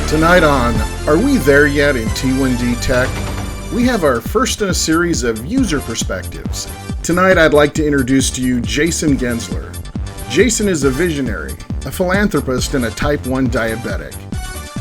Tonight on Are We There Yet in T1D Tech? We have our first in a series of user perspectives. Tonight I'd like to introduce to you Jason Gensler. Jason is a visionary, a philanthropist, and a type 1 diabetic.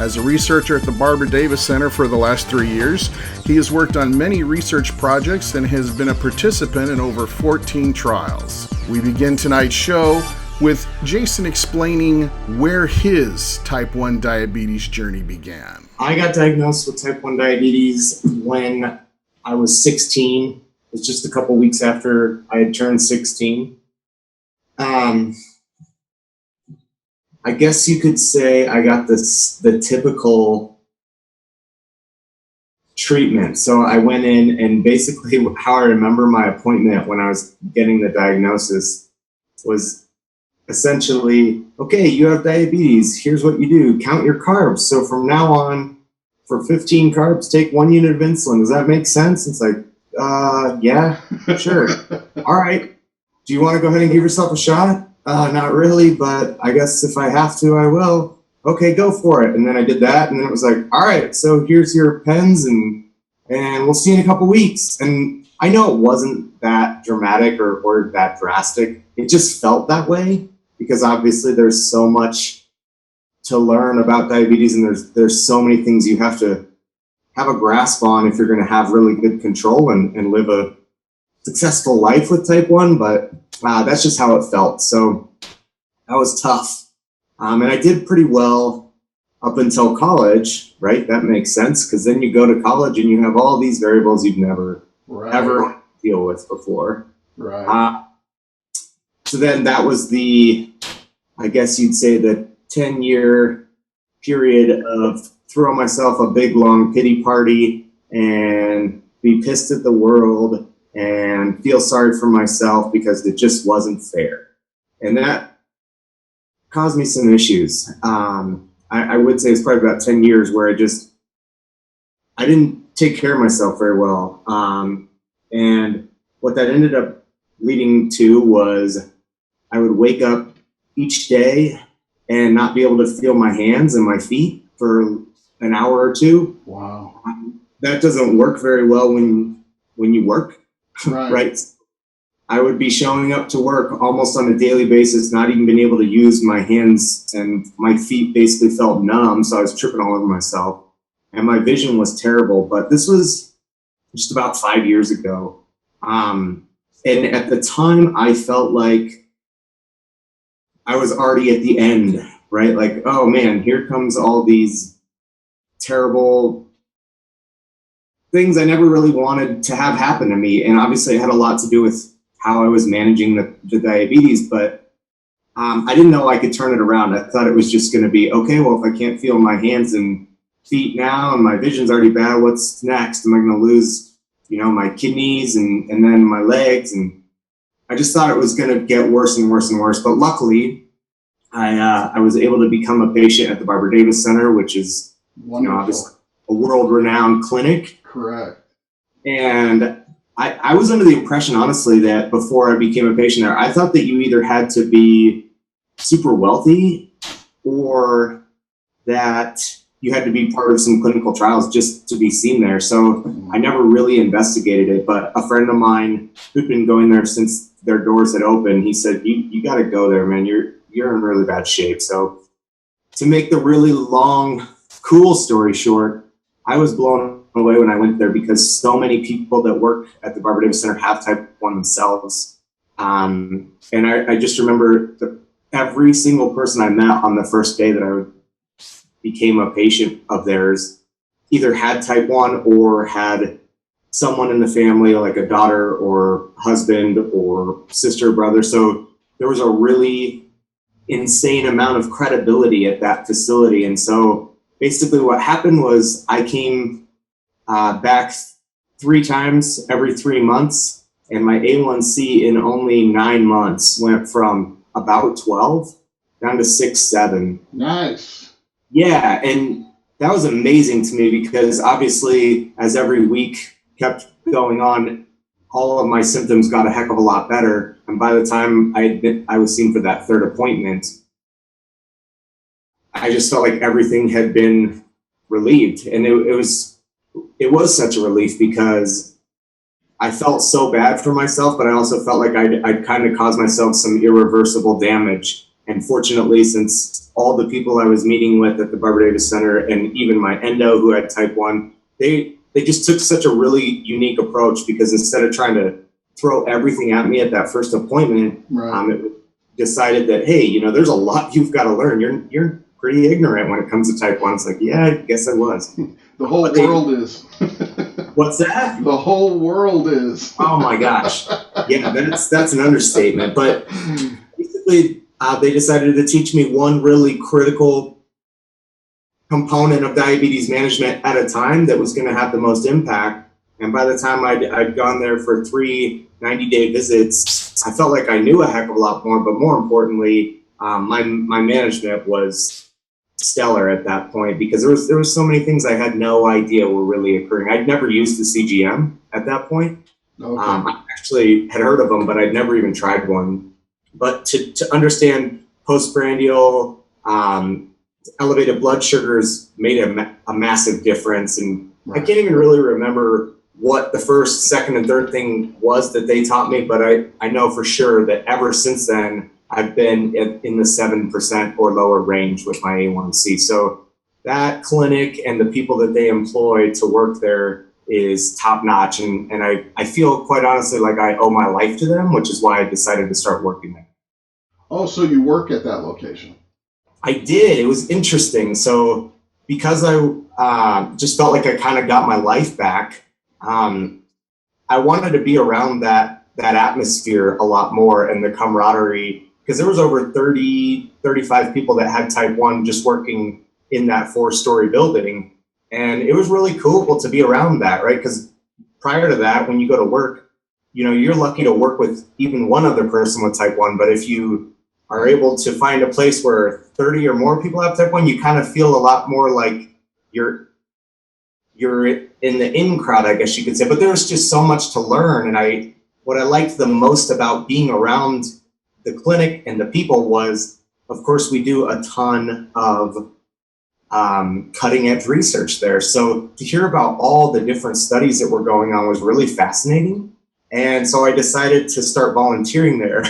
As a researcher at the Barbara Davis Center for the last 3 years, he has worked on many research projects and has been a participant in over 14 trials. We begin tonight's show with Jason explaining where his type 1 diabetes journey began. I got diagnosed with type 1 diabetes when I was 16. It was just a couple weeks after I had turned 16. I guess you could say I got the typical treatment. So I went in, and basically how I remember my appointment when I was getting the diagnosis was essentially, okay, you have diabetes. Here's what you do. Count your carbs. So from now on, for 15 carbs, take 1 unit of insulin. Does that make sense? It's like, yeah, sure. All right. Do you want to go ahead and give yourself a shot? Not really, but I guess if I have to, I will. Okay, go for it. And then I did that, and then it was like, all right, so here's your pens, and we'll see you in a couple weeks. And I know it wasn't that dramatic or that drastic. It just felt that way, because obviously there's so much to learn about diabetes, and there's so many things you have to have a grasp on if you're going to have really good control and live a successful life with type 1, but that's just how it felt. So that was tough. And I did pretty well up until college, right? That makes sense, because then you go to college and you have all these variables you've never ever had to deal with before. Right. So then that was I guess you'd say, the 10-year period of throw myself a big, long pity party and be pissed at the world and feel sorry for myself because it just wasn't fair. And that caused me some issues. I would say it's probably about 10 years where I didn't take care of myself very well. And what that ended up leading to was I would wake up each day and not be able to feel my hands and my feet for an hour or two. Wow. That doesn't work very well when you work, Right. right? I would be showing up to work almost on a daily basis, not even being able to use my hands, and my feet basically felt numb, so I was tripping all over myself. And my vision was terrible, but this was just about 5 years ago. And at the time, I felt like I was already at the end, right? Like, oh man, here comes all these terrible things I never really wanted to have happen to me. And obviously it had a lot to do with how I was managing the diabetes, but I didn't know I could turn it around. I thought it was just going to be, okay, well, if I can't feel my hands and feet now and my vision's already bad, what's next? Am I going to lose, my kidneys and then my legs? And I just thought it was going to get worse and worse and worse. But luckily, I was able to become a patient at the Barbara Davis Center, which is obviously a world-renowned clinic. Correct. And I was under the impression, honestly, that before I became a patient there, I thought that you either had to be super wealthy or that you had to be part of some clinical trials just to be seen there. So I never really investigated it. But a friend of mine who'd been going there since their doors had opened, he said, you got to go there, man. You're in really bad shape. So to make the really long, cool story short, I was blown away when I went there because so many people that work at the Barbara Davis Center have type 1 themselves. And I just remember every single person I met on the first day that I became a patient of theirs either had type 1 or had someone in the family, like a daughter or husband or sister or brother. So there was a really insane amount of credibility at that facility. And so basically what happened was I came back 3 times every 3 months, and my A1C in only 9 months went from about 12 down to 6, 7. Nice. Yeah, and that was amazing to me because obviously as every week kept going on, all of my symptoms got a heck of a lot better. And by the time I was seen for that 3rd appointment, I just felt like everything had been relieved. And it was such a relief because I felt so bad for myself, but I also felt like I'd kind of caused myself some irreversible damage. And fortunately, since all the people I was meeting with at the Barbara Davis Center and even my endo who had type 1, they just took such a really unique approach, because instead of trying to throw everything at me at that first appointment, it decided that, hey, you know, there's a lot you've got to learn. You're pretty ignorant when it comes to type 1. It's like, yeah, I guess I was. The whole world is. What's that? The whole world is. Oh my gosh. Yeah, that's an understatement. But basically, they decided to teach me one really critical component of diabetes management at a time that was going to have the most impact. And by the time I'd gone there for 3 90-day visits, I felt like I knew a heck of a lot more. But more importantly, my management was stellar at that point, because there was so many things I had no idea were really occurring. I'd never used the CGM at that point. Okay. I actually had heard of them, but I'd never even tried one. But to understand postprandial elevated blood sugars made a massive difference. And I can't even really remember what the first, second, and third thing was that they taught me, but I know for sure that ever since then, I've been in the 7% or lower range with my A1C. So that clinic and the people that they employ to work there is top notch. And I feel quite honestly like I owe my life to them, which is why I decided to start working there. Oh, so you work at that location? I did. It was interesting. So because I just felt like I kind of got my life back, I wanted to be around that atmosphere a lot more, and the camaraderie, because there was over 35 people that had type 1 just working in that 4-story building. And it was really cool to be around that, right? Because prior to that, when you go to work, you know, you're lucky to work with even one other person with type 1. But if you are able to find a place where 30 or more people have type 1, you kind of feel a lot more like you're in the in crowd, I guess you could say. But there was just so much to learn. And what I liked the most about being around the clinic and the people was, of course, we do a ton of cutting edge research there. So to hear about all the different studies that were going on was really fascinating. And so I decided to start volunteering there.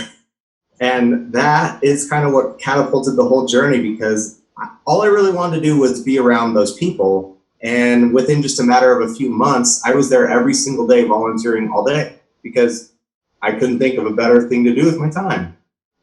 And that is kind of what catapulted the whole journey, because all I really wanted to do was be around those people. And within just a matter of a few months, I was there every single day volunteering all day, because I couldn't think of a better thing to do with my time.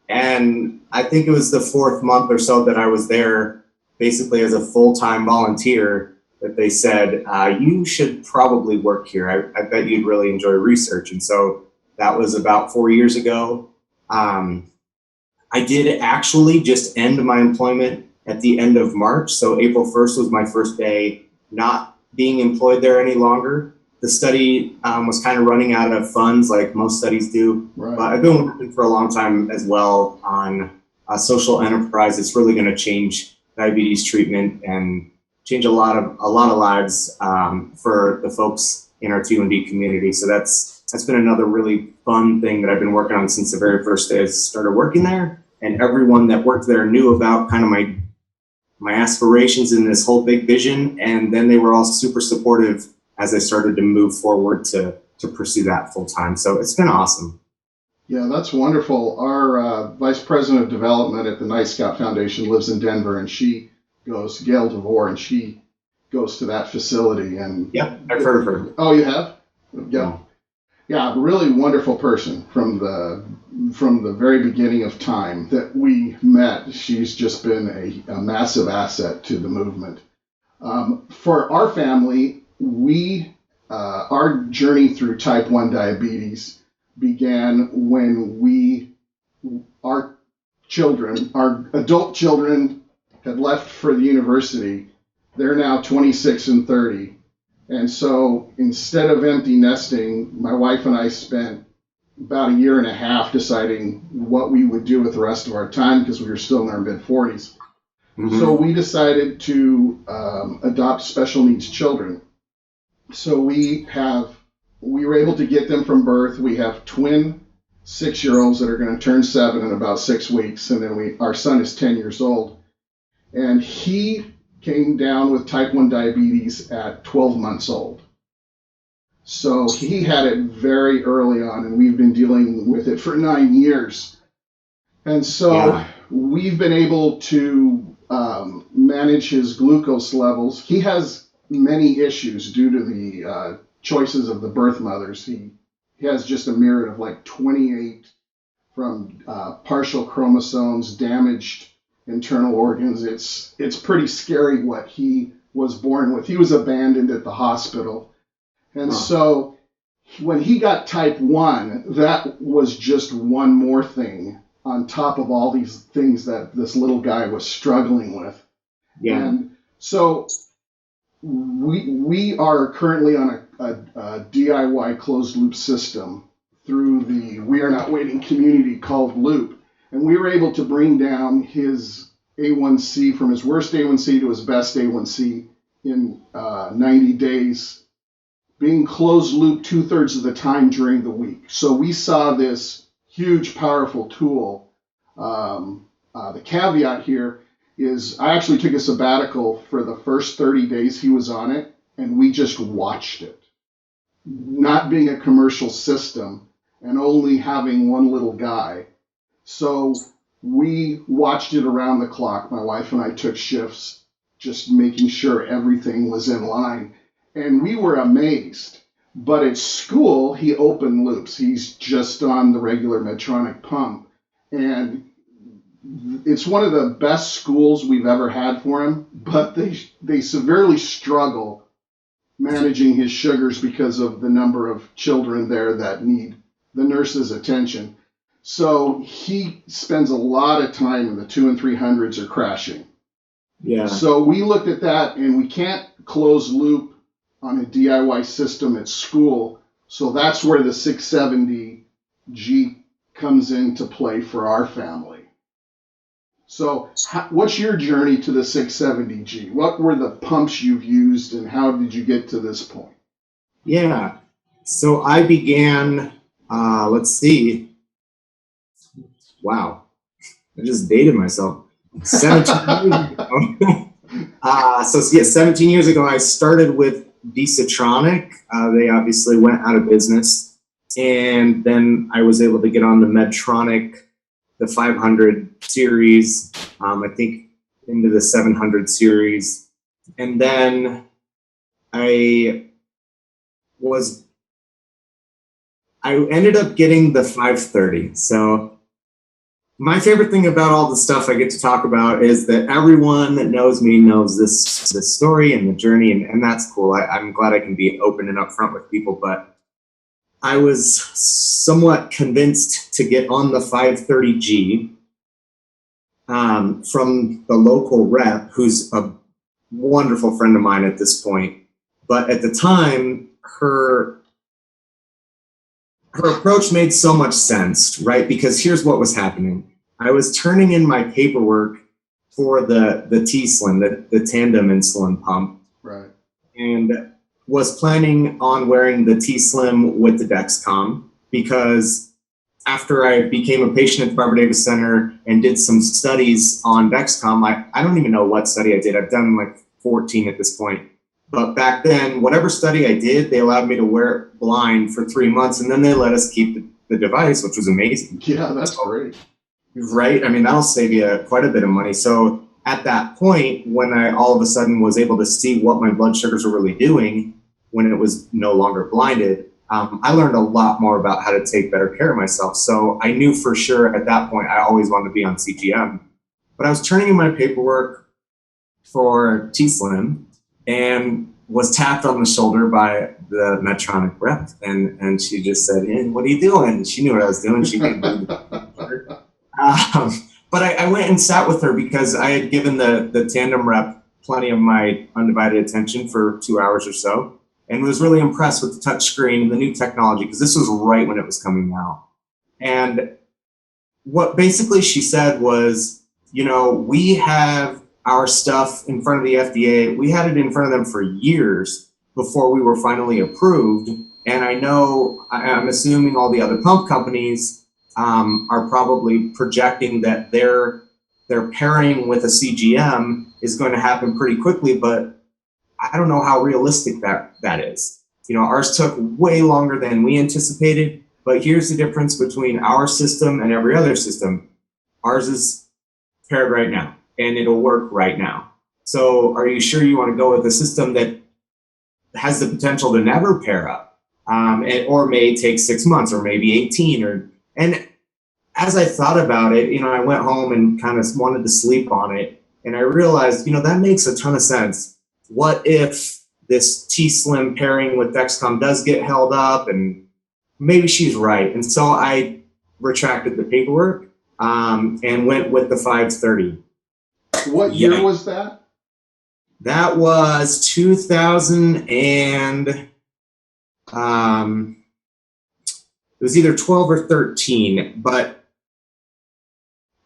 And I think it was the 4th month or so that I was there basically as a full-time volunteer that they said, you should probably work here. I bet you'd really enjoy research. And so that was about 4 years ago. I did actually just end my employment at the end of March. So April 1st was my first day not being employed there any longer. The study was kind of running out of funds, like most studies do. Right. But I've been working for a long time as well on a social enterprise that's really going to change diabetes treatment and change a lot of lives for the folks in our T1D community. So that's been another really fun thing that I've been working on since the very first day I started working there. And everyone that worked there knew about kind of my aspirations in this whole big vision. And then they were all super supportive as I started to move forward to pursue that full time. So it's been awesome. Yeah, that's wonderful. Our vice president of development at the Nightscout Foundation lives in Denver, and she goes, Gail DeVore, and she goes to that facility. And yep, I've heard of her. Oh, you have? Yeah. Yeah, really wonderful person from the very beginning of time that we met. She's just been a massive asset to the movement. For our family, our journey through type 1 diabetes began when our adult children had left for the university. They're now 26 and 30. And so instead of empty nesting, my wife and I spent about a year and a half deciding what we would do with the rest of our time, because we were still in our mid-40s. Mm-hmm. So we decided to adopt special needs children. So we were able to get them from birth. We have twin 6-year-olds that are going to turn 7 in about 6 weeks. And then our son is 10 years old. And he came down with type 1 diabetes at 12 months old. So he had it very early on, and we've been dealing with it for 9 years. And so we've been able to manage his glucose levels. He has many issues due to the choices of the birth mothers. He has just a myriad of like 28 from partial chromosomes, damaged internal organs. It's pretty scary what he was born with. He was abandoned at the hospital. And so when he got type 1, that was just one more thing on top of all these things that this little guy was struggling with. Yeah. And so we are currently on a DIY closed loop system through the We Are Not Waiting community called Loop. And we were able to bring down his A1C from his worst A1C to his best A1C in 90 days, being closed loop 2/3 of the time during the week. So we saw this huge, powerful tool. The caveat here is I actually took a sabbatical for the first 30 days he was on it, and we just watched it. Not being a commercial system and only having one little guy. So we watched it around the clock. My wife and I took shifts, just making sure everything was in line. And we were amazed. But at school, he open loops. He's just on the regular Medtronic pump. And it's one of the best schools we've ever had for him, but they severely struggle managing his sugars because of the number of children there that need the nurse's attention. So he spends a lot of time in the 200s and 300s are crashing. Yeah. So we looked at that, and we can't close loop on a DIY system at school. So that's where the 670G comes into play for our family. So what's your journey to the 670G? What were the pumps you've used, and how did you get to this point? Yeah. So I began, let's see. Wow. I just dated myself. 17 years ago. 17 years ago, I started with Medtronic. They obviously went out of business. And then I was able to get on the Medtronic, the 500 series, I think into the 700 series. And then I ended up getting the 530. So my favorite thing about all the stuff I get to talk about is that everyone that knows me knows this story and the journey, and that's cool. I'm glad I can be open and upfront with people, but I was somewhat convinced to get on the 530G from the local rep, who's a wonderful friend of mine at this point. But at the time, her approach made so much sense, right? Because here's what was happening. I was turning in my paperwork for the T-Slim, the tandem insulin pump. Right. And was planning on wearing the T-Slim with the Dexcom, because after I became a patient at the Barbara Davis Center and did some studies on Dexcom, I don't even know what study I did. I've done like 14 at this point. But back then, whatever study I did, they allowed me to wear it blind for 3 months, and then they let us keep the device, which was amazing. Yeah, that's great. Right? I mean, that'll save you quite a bit of money. So at that point, when I all of a sudden was able to see what my blood sugars were really doing when it was no longer blinded, I learned a lot more about how to take better care of myself. So I knew for sure at that point I always wanted to be on CGM. But I was turning in my paperwork for T-Slim and was tapped on the shoulder by the Medtronic rep. And she just said, "Hey, what are you doing?" She knew what I was doing. She didn't but I went and sat with her because I had given the tandem rep plenty of my undivided attention for 2 hours or so, and was really impressed with the touch screen and the new technology, because this was right when it was coming out. And what basically she said was, we have our stuff in front of the FDA. We had it in front of them for years before we were finally approved. And I'm assuming all the other pump companies are probably projecting that their their pairing with a CGM is going to happen pretty quickly, but I don't know how realistic that is. Ours took way longer than we anticipated, but here's the difference between our system and every other system. Ours is paired right now, and it'll work right now. So are you sure you want to go with a system that has the potential to never pair up, or may take 6 months or maybe 18? And as I thought about it, I went home and kind of wanted to sleep on it, and I realized, that makes a ton of sense. What if this T-Slim pairing with Dexcom does get held up, and maybe she's right? And so I retracted the paperwork and went with the 530. What year was that? That was 2000 and it was either 12 or 13, but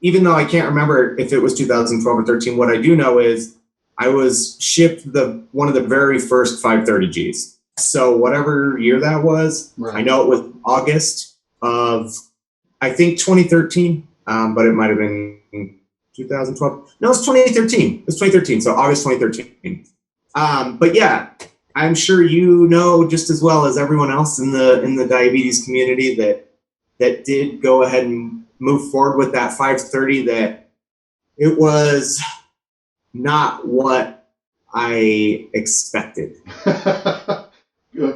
even though I can't remember if it was 2012 or 13, what I do know is I was shipped one of the very first 530Gs. So whatever year that was, right. I know it was August of, I think 2013, but it might have been 2012. No, it's 2013. It's 2013. So August 2013. But yeah, I'm sure just as well as everyone else in the diabetes community that did go ahead and move forward with that 530, that it was not what I expected.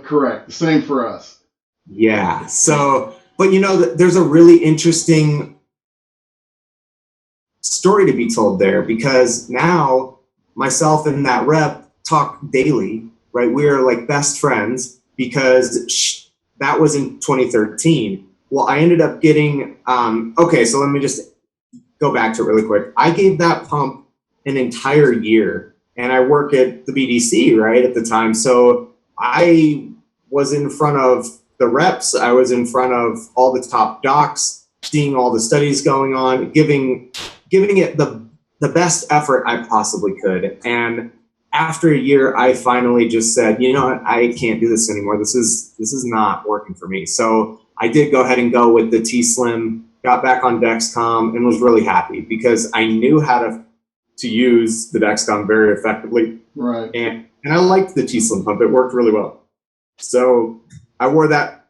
Correct. Same for us. Yeah. So, but there's a really interesting story to be told there, because now myself and that rep talk daily, right? We're like best friends, because that was in 2013. Well, I ended up getting, okay, so let me just go back to it really quick. I gave that pump an entire year, and I work at the BDC, right, at the time. So I was in front of the reps. I was in front of all the top docs, seeing all the studies going on, giving it the best effort I possibly could. And after a year, I finally just said, you know what, I can't do this anymore. This is not working for me. So I did go ahead and go with the T-Slim, got back on Dexcom, and was really happy because I knew how to use the Dexcom very effectively. Right. And I liked the T-Slim pump. It worked really well. So I wore that,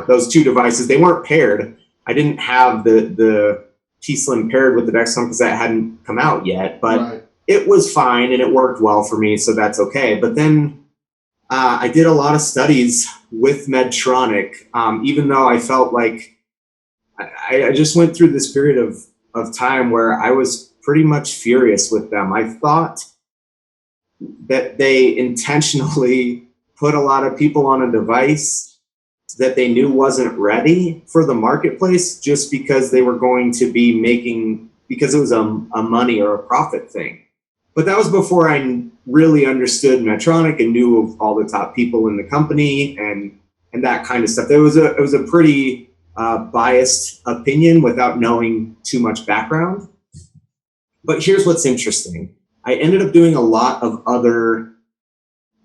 those two devices. They weren't paired. I didn't have the T-Slim paired with the Dexcom because that hadn't come out yet, but right. It was fine and it worked well for me, so that's okay. But then I did a lot of studies with Medtronic, even though I felt like I just went through this period of time where I was pretty much furious with them. I thought that they intentionally put a lot of people on a device that they knew wasn't ready for the marketplace just because they were going to be making, because it was a money or a profit thing. But that was before I really understood Medtronic and knew of all the top people in the company and that kind of stuff. It was a pretty biased opinion without knowing too much background. But here's what's interesting. I ended up doing a lot of other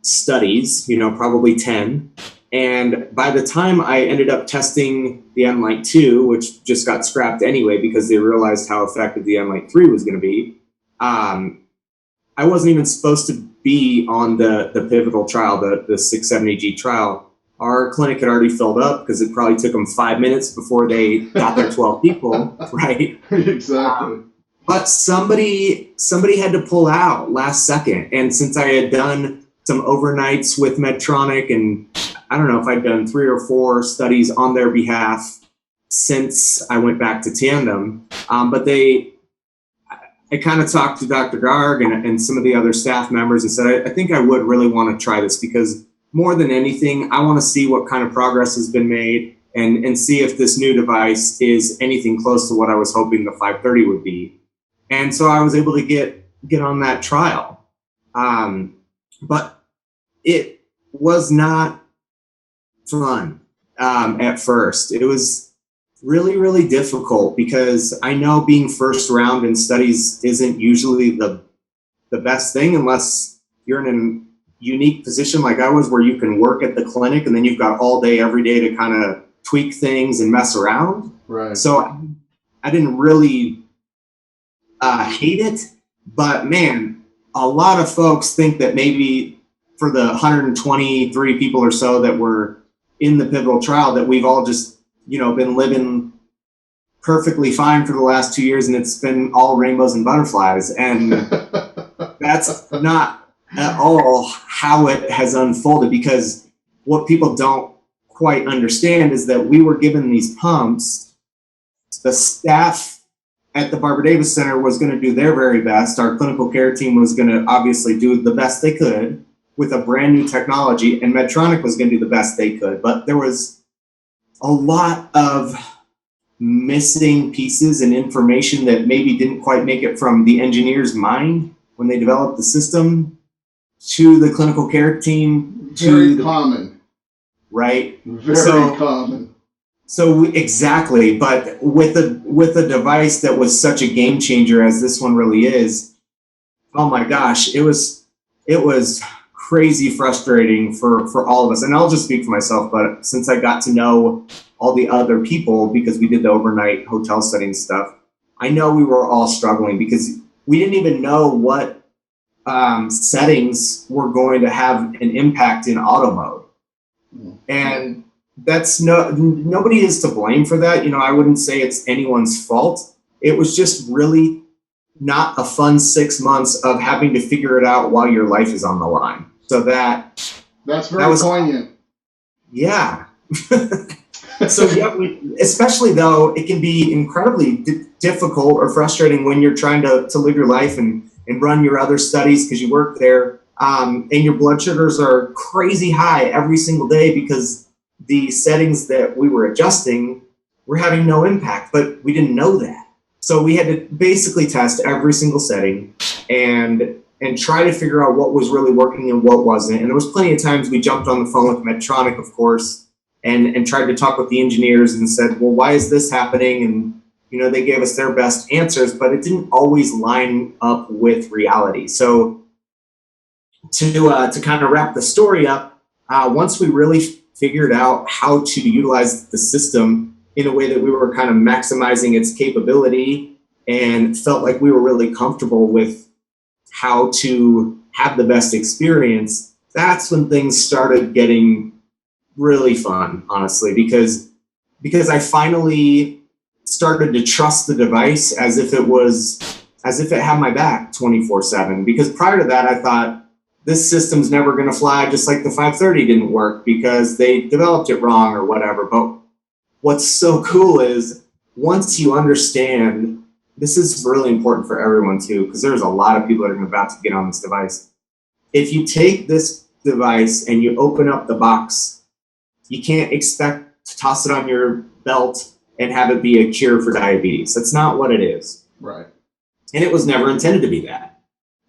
studies, probably 10. And by the time I ended up testing the Enlight 2, which just got scrapped anyway because they realized how effective the Enlight 3 was going to be, I wasn't even supposed to be on the pivotal trial, the 670G trial. Our clinic had already filled up because it probably took them 5 minutes before they got their 12 people, right? Exactly. But somebody had to pull out last second. And since I had done some overnights with Medtronic, and I don't know if I'd done 3 or 4 studies on their behalf since I went back to Tandem, but I kind of talked to Dr. Garg and some of the other staff members and said, I think I would really want to try this because more than anything, I want to see what kind of progress has been made and see if this new device is anything close to what I was hoping the 530 would be. And so I was able to get on that trial. But it was not fun at first. It was really, really difficult because I know being first round in studies isn't usually the best thing unless you're in a unique position like I was where you can work at the clinic and then you've got all day, every day to kind of tweak things and mess around. Right. So I didn't really hate it, but man, a lot of folks think that maybe for the 123 people or so that were in the pivotal trial, that we've all just, been living perfectly fine for the last 2 years, and it's been all rainbows and butterflies. And that's not at all how it has unfolded, because what people don't quite understand is that we were given these pumps. The staff at the Barbara Davis Center was going to do their very best. Our clinical care team was going to obviously do the best they could with a brand new technology, and Medtronic was going to do the best they could. But there was a lot of missing pieces and information that maybe didn't quite make it from the engineer's mind when they developed the system to the clinical care team. Very common. Right? Very common. So exactly, but with a device that was such a game changer as this one really is, oh my gosh, it was crazy frustrating for all of us. And I'll just speak for myself, but since I got to know all the other people, because we did the overnight hotel setting stuff, I know we were all struggling because we didn't even know what settings were going to have an impact in auto mode. And that's nobody is to blame for that. I wouldn't say it's anyone's fault. It was just really not a fun 6 months of having to figure it out while your life is on the line. So that's very poignant. Yeah. So yeah, especially though it can be incredibly difficult or frustrating when you're trying to live your life and run your other studies because you work there, and your blood sugars are crazy high every single day because the settings that we were adjusting were having no impact, but we didn't know that. So we had to basically test every single setting and try to figure out what was really working and what wasn't. And there was plenty of times we jumped on the phone with Medtronic, of course, and tried to talk with the engineers and said, well, why is this happening? And, they gave us their best answers, but it didn't always line up with reality. So to kind of wrap the story up, once we really figured out how to utilize the system in a way that we were kind of maximizing its capability and felt like we were really comfortable with how to have the best experience, that's when things started getting really fun, honestly, because I finally started to trust the device as if it had my back 24/7. Because prior to that, I thought this system's never going to fly, just like the 530 didn't work because they developed it wrong or whatever. But what's so cool is once you understand, this is really important for everyone too, because there's a lot of people that are about to get on this device. If you take this device and you open up the box, you can't expect to toss it on your belt and have it be a cure for diabetes. That's not what it is. Right. And it was never intended to be that.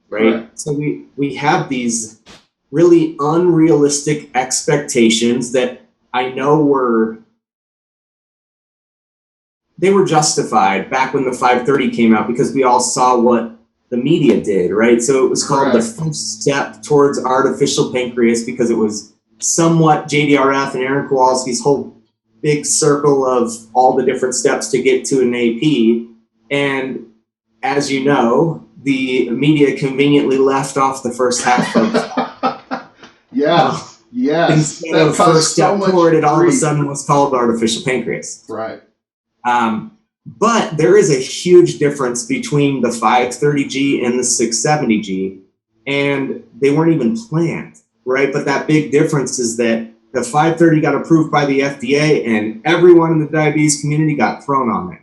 Right? So we have these really unrealistic expectations that I know were justified back when the 530 came out because we all saw what the media did, right? So it was called the first step towards artificial pancreas because it was somewhat JDRF and Aaron Kowalski's whole big circle of all the different steps to get to an AP. And as you know, the media conveniently left off the first half of yes. Instead of first step toward it, all of a sudden was called artificial pancreas. Right. But there is a huge difference between the 530G and the 670G, and they weren't even planned, right? But that big difference is that the 530 got approved by the FDA, and everyone in the diabetes community got thrown on it.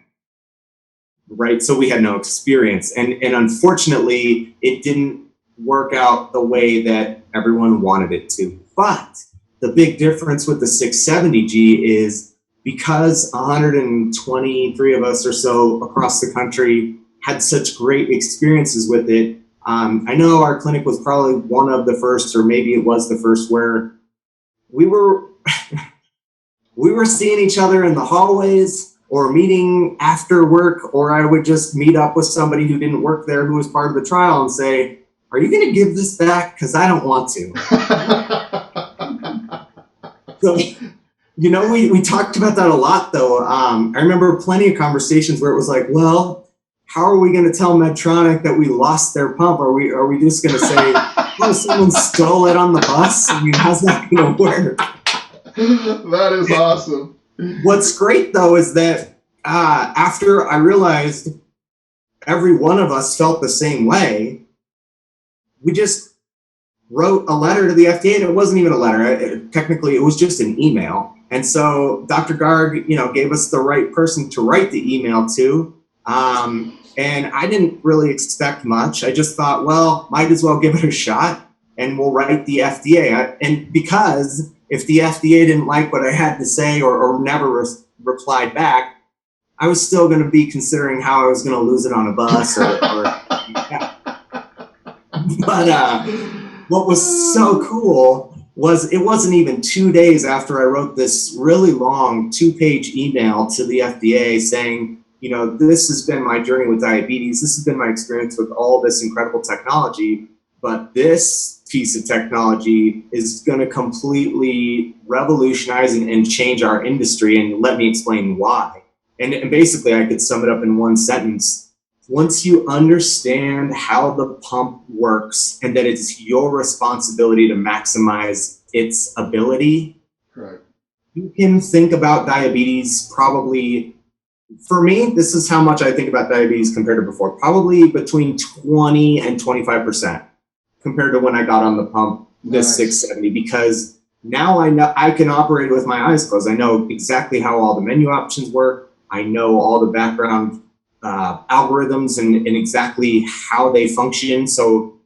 Right, so we had no experience, and unfortunately, it didn't work out the way that everyone wanted it to. But the big difference with the 670G is because 123 of us or so across the country had such great experiences with it. I know our clinic was probably one of the first, or maybe it was the first, where we were we were seeing each other in the hallways or meeting after work, or I would just meet up with somebody who didn't work there who was part of the trial and say, are you going to give this back? Because I don't want to. So, we talked about that a lot, though. I remember plenty of conversations where it was like, well, how are we going to tell Medtronic that we lost their pump? Are we just going to say, oh, someone stole it on the bus? I mean, how's that going to work? That is awesome. What's great, though, is that after I realized every one of us felt the same way, we just wrote a letter to the FDA, and it wasn't even a letter. Technically, it was just an email. And so Dr. Garg, gave us the right person to write the email to. And I didn't really expect much. I just thought, well, might as well give it a shot, and we'll write the FDA. And because if the FDA didn't like what I had to say or never replied back, I was still going to be considering how I was going to lose it on a bus yeah. But what was so cool was it wasn't even 2 days after I wrote this really long 2-page email to the FDA saying, this has been my journey with diabetes. This has been my experience with all this incredible technology. But this piece of technology is going to completely revolutionize and change our industry. And let me explain why. And basically, I could sum it up in one sentence. Once you understand how the pump works and that it's your responsibility to maximize its ability, Correct. You can think about diabetes probably, for me, this is how much I think about diabetes compared to before, probably between 20 and 25% compared to when I got on the pump, this 670, because now I know I can operate with my eyes closed. I know exactly how all the menu options work. I know all the background algorithms and exactly how they function. So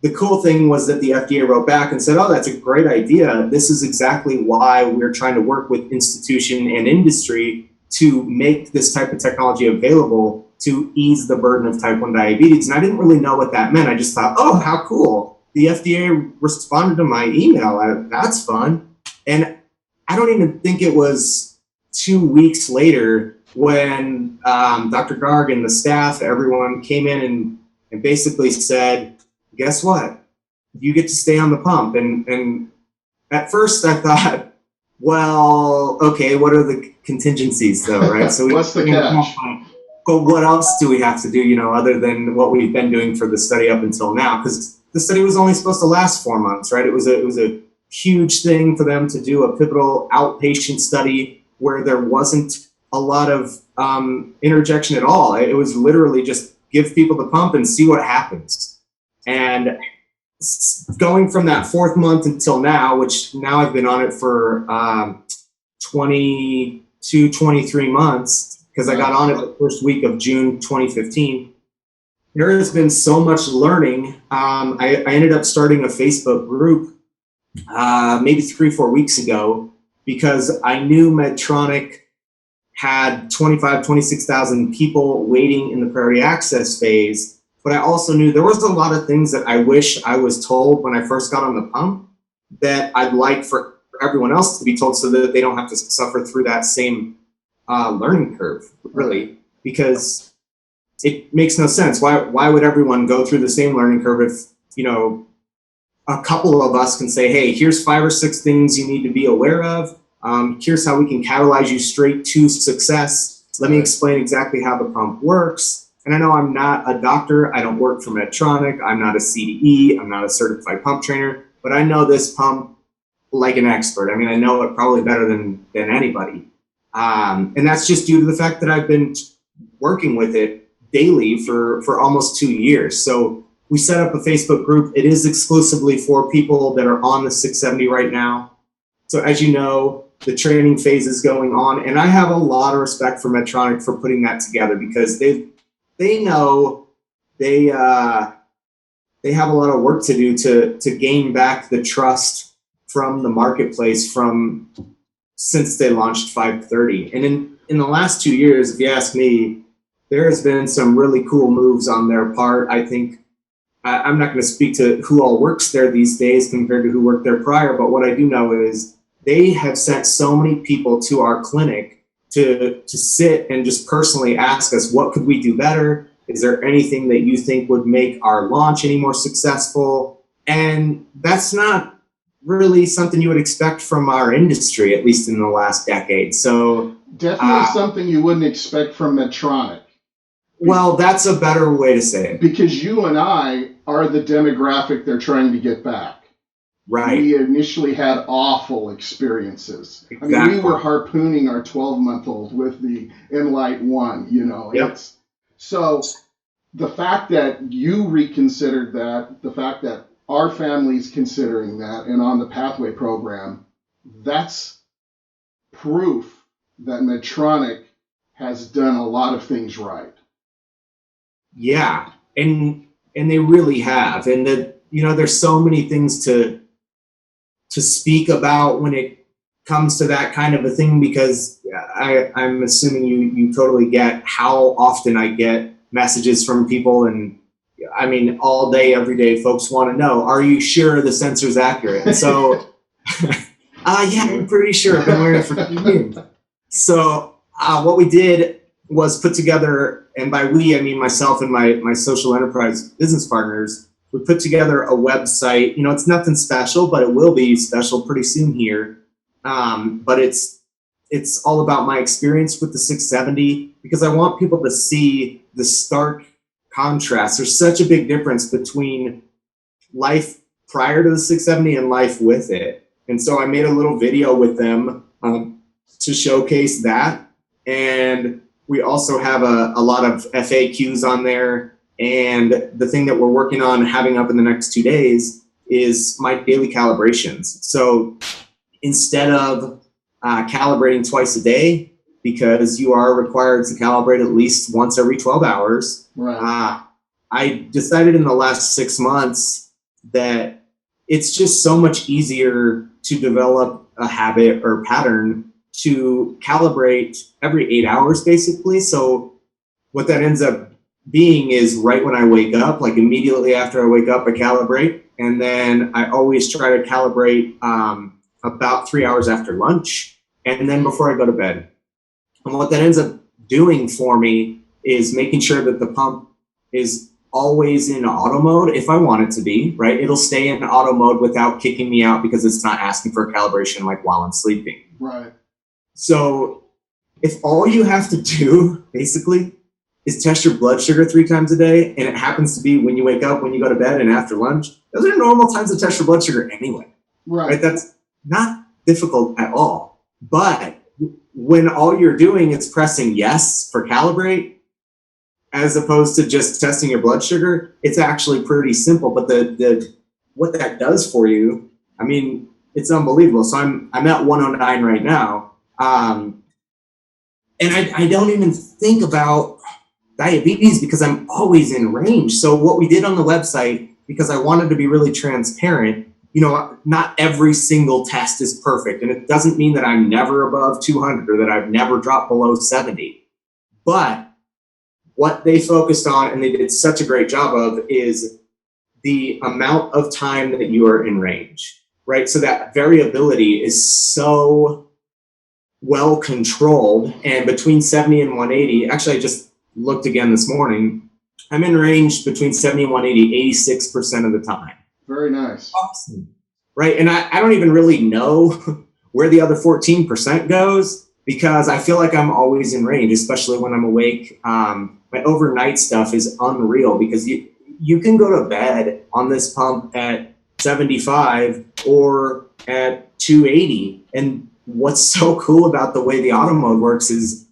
the cool thing was that the FDA wrote back and said, oh, that's a great idea. This is exactly why we're trying to work with institution and industry to make this type of technology available to ease the burden of type 1 diabetes. And I didn't really know what that meant. I just thought, oh, how cool. The FDA responded to my email. That's fun. And I don't even think it was 2 weeks later when Dr. Garg and the staff, everyone came in and basically said, guess what? You get to stay on the pump. And at first I thought, well, okay, what are the contingencies though, right? So what's the catch? But what else do we have to do, other than what we've been doing for the study up until now? Because the study was only supposed to last 4 months, right? It was a huge thing for them to do a pivotal outpatient study where there wasn't a lot of interjection at all. It was literally just give people the pump and see what happens. And going from that 4th month until now, which now I've been on it for 22, 23 months, because I got on it the first week of June 2015. There has been so much learning. I ended up starting a Facebook group maybe 3-4 weeks ago because I knew Medtronic had 26,000 people waiting in the priority access phase. But I also knew there was a lot of things that I wish I was told when I first got on the pump that I'd like for everyone else to be told so that they don't have to suffer through that same learning curve, really, because it makes no sense. Why would everyone go through the same learning curve if, a couple of us can say, hey, here's 5 or 6 things you need to be aware of. Here's how we can catalyze you straight to success. Let me explain exactly how the pump works. And I know I'm not a doctor. I don't work for Medtronic. I'm not a CDE. I'm not a certified pump trainer. But I know this pump like an expert. I mean, I know it probably better than anybody. And that's just due to the fact that I've been working with it daily for almost 2 years. So we set up a Facebook group. It is exclusively for people that are on the 670 right now. So as you know, the training phase is going on. And I have a lot of respect for Medtronic for putting that together because they know they have a lot of work to do to gain back the trust from the marketplace since they launched 530. And in the last 2 years, if you ask me, there has been some really cool moves on their part. I think I'm not going to speak to who all works there these days compared to who worked there prior, but what I do know is they have sent so many people to our clinic to sit and just personally ask us, what could we do better? Is there anything that you think would make our launch any more successful? And that's not really something you would expect from our industry, at least in the last decade. So definitely something you wouldn't expect from Medtronic. Well, that's a better way to say it. Because you and I are the demographic they're trying to get back. Right. We initially had awful experiences. Exactly. I mean, we were harpooning our 12-month-old with the Enlight 1, you know. Yep. So the fact that you reconsidered that, the fact that our family's considering that and on the Pathway program, that's proof that Medtronic has done a lot of things right. Yeah, and they really have. And that, you know, there's so many things to speak about when it comes to that kind of a thing, because I'm assuming you totally get how often I get messages from people, and I mean, all day, every day, folks want to know, are you sure the sensor's accurate? And so, yeah, I'm pretty sure. I've been wearing it for 2 years. So what we did was put together, and by we, I mean myself and my social enterprise business partners, we put together a website. You know, it's nothing special, but it will be special pretty soon here. But it's all about my experience with the 670, because I want people to see the stark contrast. There's such a big difference between life prior to the 670 and life with it. And so I made a little video with them to showcase that. And we also have a lot of FAQs on there. And the thing that we're working on having up in the next 2 days is my daily calibrations. So instead of calibrating twice a day, because you are required to calibrate at least once every 12 hours, Right. I decided in the last 6 months that it's just so much easier to develop a habit or pattern to calibrate every 8 hours, basically. So what that ends up being is right when I wake up, like immediately after I wake up, I calibrate. And then I always try to calibrate about 3 hours after lunch, and then before I go to bed. And what that ends up doing for me is making sure that the pump is always in auto mode if I want it to be, right? It'll stay in auto mode without kicking me out because it's not asking for a calibration like while I'm sleeping. Right. So if all you have to do basically is test your blood sugar 3 times a day, and it happens to be when you wake up, when you go to bed, and after lunch, those are normal times to test your blood sugar anyway. Right? That's not difficult at all. But when all you're doing is pressing yes for calibrate, as opposed to just testing your blood sugar, it's actually pretty simple. But the what that does for you, I mean, it's unbelievable. So I'm at 109 right now, and I don't even think about diabetes because I'm always in range. So what we did on the website, because I wanted to be really transparent, you know, not every single test is perfect. And it doesn't mean that I'm never above 200 or that I've never dropped below 70. But what they focused on, and they did such a great job of, is the amount of time that you are in range, right? So that variability is so well controlled. And between 70 and 180, actually, I just looked again this morning, I'm in range between 70 and 180, 86% of the time. Very nice. Awesome. Right. And I don't even really know where the other 14% goes, because I feel like I'm always in range, especially when I'm awake. My overnight stuff is unreal, because you can go to bed on this pump at 75 or at 280. And what's so cool about the way the auto mode works is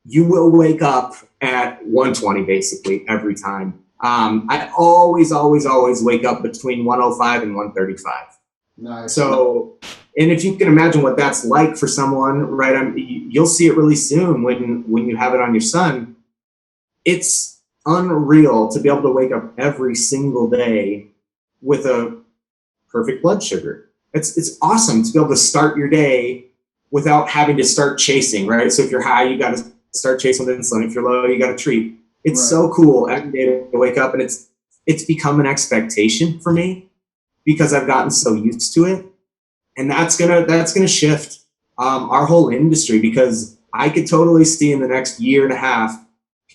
you will wake up at 120 basically every time. I always wake up between 105 and 135. Nice. So, and if you can imagine what that's like for someone, right? You'll see it really soon when you have it on your son. It's unreal to be able to wake up every single day with a perfect blood sugar. It's awesome to be able to start your day without having to start chasing, right? So if you're high, you got to start chasing with insulin. If you're low, you got to treat. It's Right. so cool every day to wake up, and it's become an expectation for me because I've gotten so used to it, and that's gonna shift our whole industry, because I could totally see in the next year and a half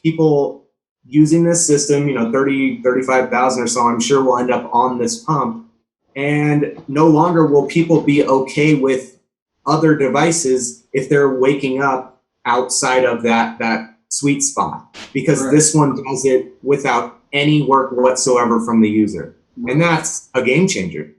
people using this system. 35,000 or so, I'm sure, will end up on this pump, and no longer will people be okay with other devices if they're waking up outside of that sweet spot, because Right. this one does it without any work whatsoever from the user. And that's a game changer.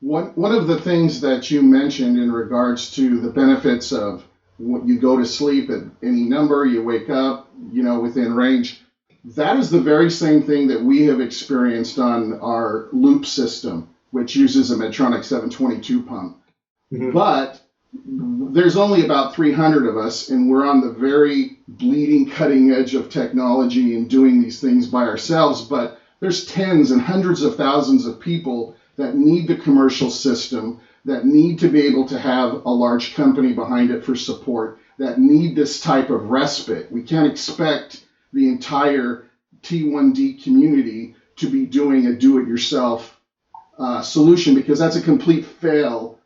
One of the things that you mentioned in regards to the benefits of when you go to sleep at any number, you wake up, within range, that is the very same thing that we have experienced on our loop system, which uses a Medtronic 722 pump. Mm-hmm. But there's only about 300 of us, and we're on the very bleeding cutting edge of technology and doing these things by ourselves. But there's tens and hundreds of thousands of people that need the commercial system, that need to be able to have a large company behind it for support, that need this type of respite. We can't expect the entire T1D community to be doing a do-it-yourself solution, because that's a complete fail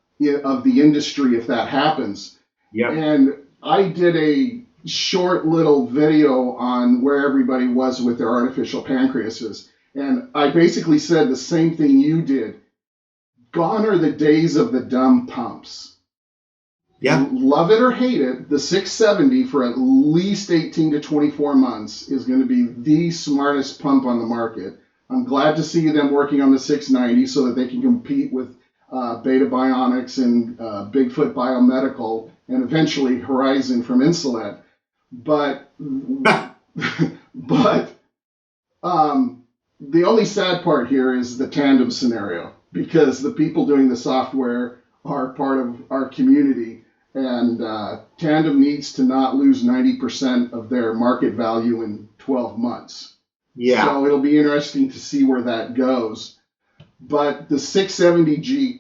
of the industry if that happens. Yeah. And I did a short little video on where everybody was with their artificial pancreases. And I basically said the same thing you did. Gone are the days of the dumb pumps. Yeah. Love it or hate it, the 670 for at least 18 to 24 months is going to be the smartest pump on the market. I'm glad to see them working on the 690 so that they can compete with Beta Bionics and Bigfoot Biomedical and eventually Horizon from Insulet. But the only sad part here is the tandem scenario, because the people doing the software are part of our community, and Tandem needs to not lose 90% of their market value in 12 months. Yeah. So it'll be interesting to see where that goes. But the 670G,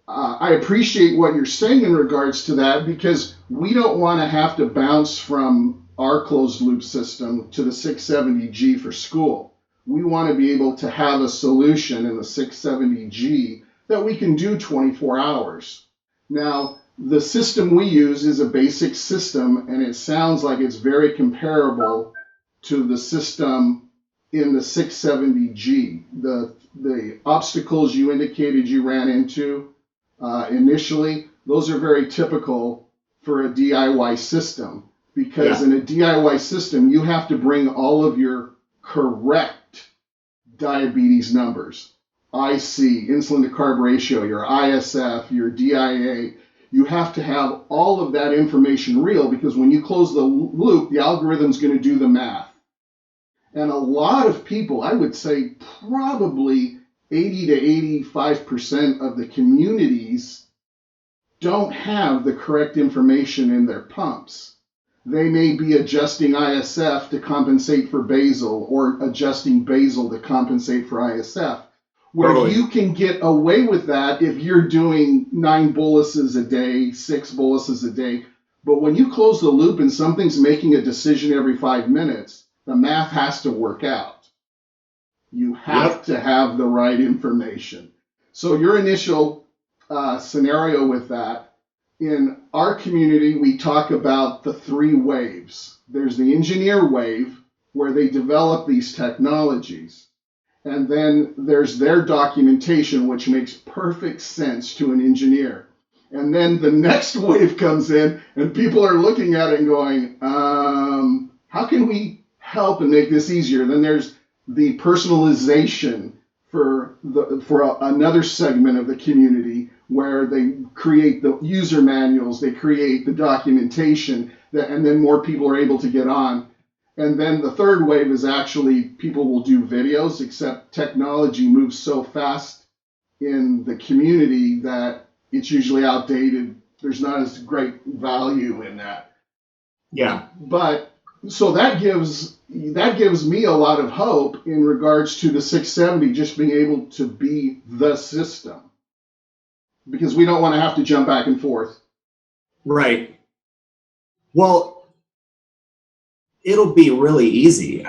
I appreciate what you're saying in regards to that, because we don't want to have to bounce from our closed loop system to the 670G for school. We want to be able to have a solution in the 670G that we can do 24 hours. Now, the system we use is a basic system, and it sounds like it's very comparable to the system in the 670G. The obstacles you indicated you ran into initially, those are very typical for a DIY system, because in a DIY system, you have to bring all of your correct diabetes numbers, IC, insulin to carb ratio, your ISF, your DIA. You have to have all of that information real, because when you close the loop, the algorithm's going to do the math. And a lot of people, I would say probably 80 to 85% of the communities don't have the correct information in their pumps. They may be adjusting ISF to compensate for basal, or adjusting basal to compensate for ISF, where you can get away with that if you're doing 9 boluses a day, 6 boluses a day. But when you close the loop and something's making a decision every 5 minutes, the math has to work out. You have to have the right information. So your initial scenario with that, in our community, we talk about the 3 waves. There's the engineer wave, where they develop these technologies. And then there's their documentation, which makes perfect sense to an engineer. And then the next wave comes in, and people are looking at it and going, how can we help and make this easier? Then there's the personalization for another segment of the community, where they create the user manuals, they create the documentation, and then more people are able to get on. And then the third wave is actually people will do videos, except technology moves so fast in the community that it's usually outdated. There's not as great value in that. Yeah. But so that gives me a lot of hope in regards to the 670 just being able to be the system, because we don't want to have to jump back and forth. Right. Well, it'll be really easy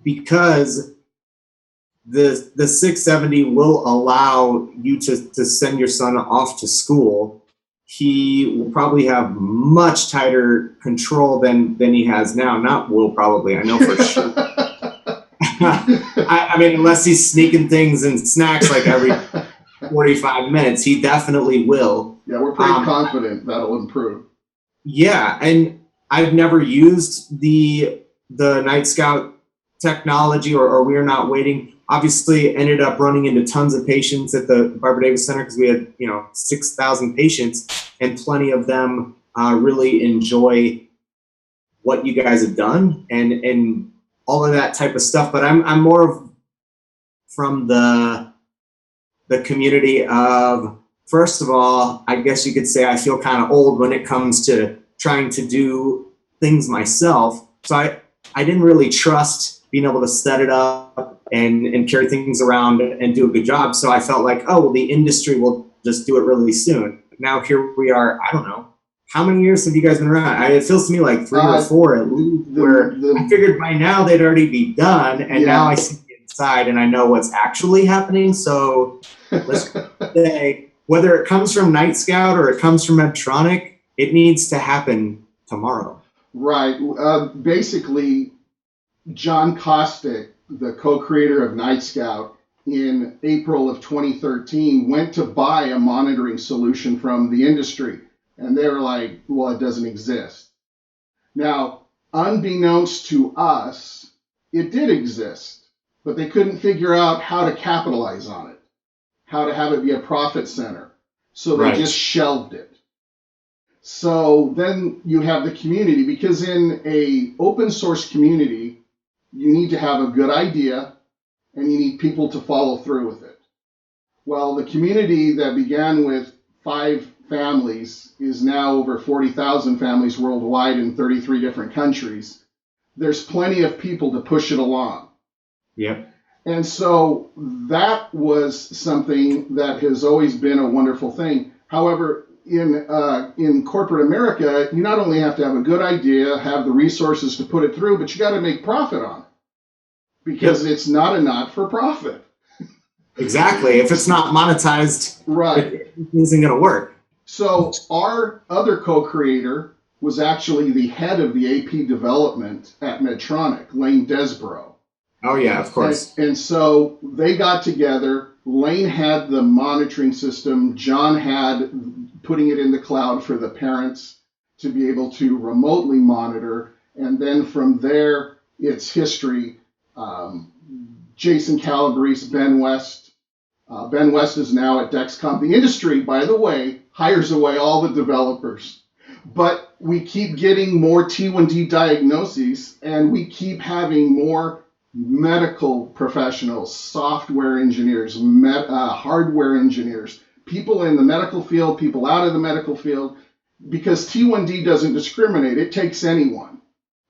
because the 670 will allow you to send your son off to school. He will probably have much tighter control than he has now. Not will probably, I know for sure. I mean, unless he's sneaking things and snacks like every 45 minutes, he definitely will. Yeah, we're pretty confident that'll improve. Yeah, and I've never used the the Nightscout technology, or we are not waiting. Obviously, ended up running into tons of patients at the Barbara Davis Center because we had 6,000 patients, and plenty of them really enjoy what you guys have done and all of that type of stuff. But I'm more of from the community of, first of all, I guess you could say I feel kind of old when it comes to trying to do things myself. So I didn't really trust being able to set it up and carry things around and do a good job. So I felt like, oh, well, the industry will just do it really soon. Now here we are, I don't know. How many years have you guys been around? It feels to me like 3 or 4 at least, where I figured by now they'd already be done. And now I see the inside and I know what's actually happening. So let's say, whether it comes from Nightscout or it comes from Medtronic, it needs to happen tomorrow. Right. Basically, John Kostick, the co-creator of Nightscout, in April of 2013, went to buy a monitoring solution from the industry. And they were like, well, it doesn't exist. Now, unbeknownst to us, it did exist, but they couldn't figure out how to capitalize on it, how to have it be a profit center. So they just shelved it. So then you have the community, because in a open source community, you need to have a good idea and you need people to follow through with it. Well, the community that began with 5 families is now over 40,000 families worldwide in 33 different countries. There's plenty of people to push it along. Yep. And so that was something that has always been a wonderful thing. However, in corporate America, you not only have to have a good idea, have the resources to put it through, but you got to make profit on it, because it's not a not-for-profit. Exactly. If it's not monetized, it isn't going to work. So our other co-creator was actually the head of the AP development at Medtronic, Lane Desborough. Oh, yeah, of course. And so they got together. Lane had the monitoring system. John had putting it in the cloud for the parents to be able to remotely monitor. And then from there, it's history. Jason Calabrese, Ben West. Ben West is now at Dexcom. The industry, by the way, hires away all the developers. But we keep getting more T1D diagnoses, and we keep having more medical professionals, software engineers, hardware engineers, people in the medical field, people out of the medical field, because T1D doesn't discriminate. It takes anyone.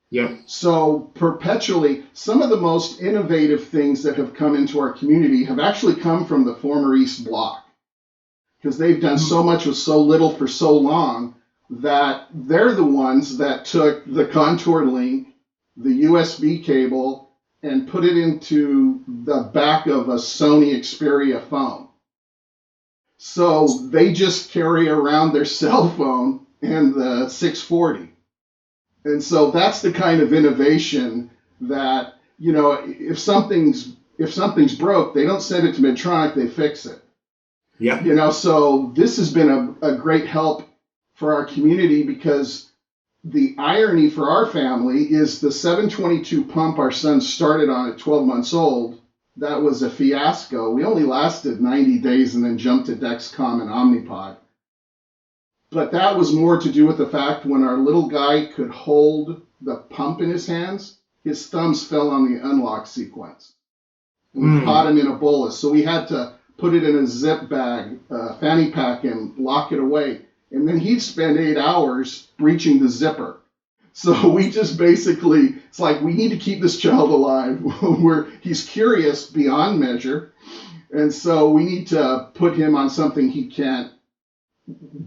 Yep. So perpetually, some of the most innovative things that have come into our community have actually come from the former East Bloc, because they've done so much with so little for so long that they're the ones that took the contour link, the USB cable, and put it into the back of a Sony Xperia phone. So they just carry around their cell phone and the 640. And so that's the kind of innovation that, if something's broke, they don't send it to Medtronic, they fix it. Yeah. So this has been a great help for our community, because the irony for our family is the 722 pump our son started on at 12 months old, that was a fiasco. We only lasted 90 days and then jumped to Dexcom and Omnipod. But that was more to do with the fact when our little guy could hold the pump in his hands, his thumbs fell on the unlock sequence. We caught him in a bolus, so we had to put it in a zip bag, fanny pack, and lock it away. And then he'd spend 8 hours breaching the zipper. So we just basically, it's like, we need to keep this child alive. He's curious beyond measure. And so we need to put him on something he can't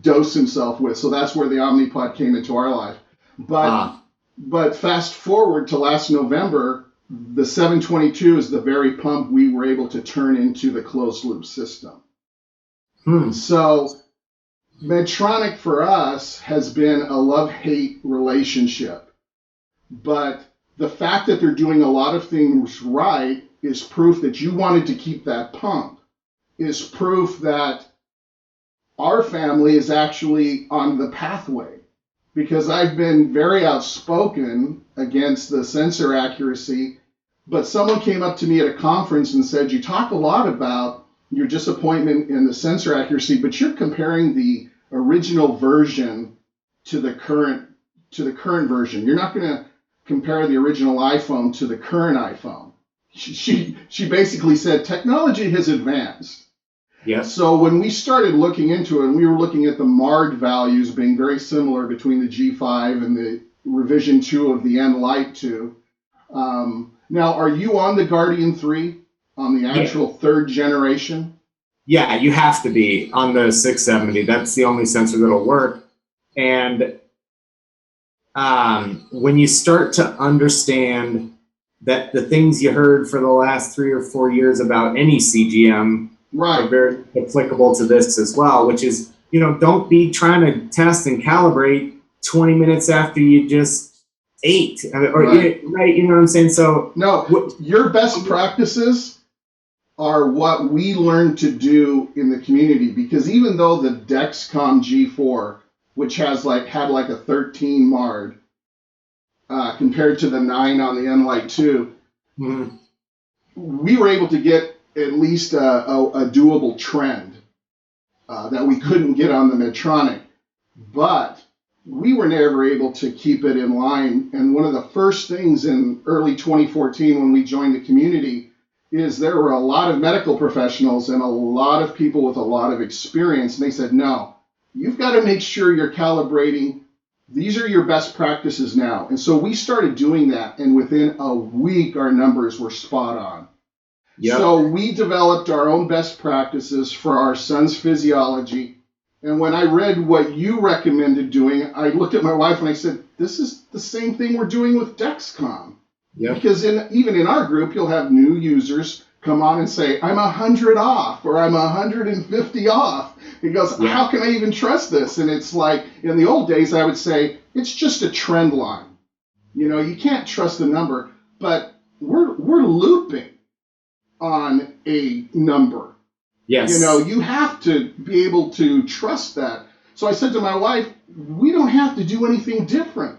dose himself with. So that's where the Omnipod came into our life. But fast forward to last November, the 722 is the very pump we were able to turn into the closed loop system. So Medtronic for us has been a love-hate relationship. But the fact that they're doing a lot of things right is proof that you wanted to keep that pump, is proof that our family is actually on the pathway. because I've been very outspoken against the sensor accuracy. But someone came up to me at a conference and said, you talk a lot about your disappointment in the sensor accuracy, but you're comparing the original version to the current version. You're not going to compare the original iPhone to the current iPhone. She basically said technology has advanced. Yes. So when we started looking into it, and we were looking at the MARD values being very similar between the G5 and the revision 2 of the N Lite 2. Now, are you on the Guardian 3, on the actual third generation? Yeah, you have to be on the 670. That's the only sensor that'll work. And when you start to understand that the things you heard for the last 3 or 4 years about any CGM are very applicable to this as well, which is, don't be trying to test and calibrate 20 minutes after you just ate. Right, you know what I'm saying? So no, your best practices are what we learned to do in the community, because even though the Dexcom G4, which had like a 13 MARD, compared to the 9 on the N Lite 2, we were able to get at least a doable trend that we couldn't get on the Medtronic. But we were never able to keep it in line. And one of the first things in early 2014 when we joined the community is there were a lot of medical professionals and a lot of people with a lot of experience. And they said, no, you've got to make sure you're calibrating. These are your best practices now. And so we started doing that. And within a week, our numbers were spot on. Yep. So we developed our own best practices for our son's physiology. And when I read what you recommended doing, I looked at my wife and I said, this is the same thing we're doing with Dexcom. Yep. Because even in our group, you'll have new users come on and say, I'm 100 off or I'm 150 off. He goes, how can I even trust this? And it's like, in the old days, I would say, it's just a trend line. You can't trust the number, but we're looping on a number. Yes. You have to be able to trust that. So I said to my wife, we don't have to do anything different.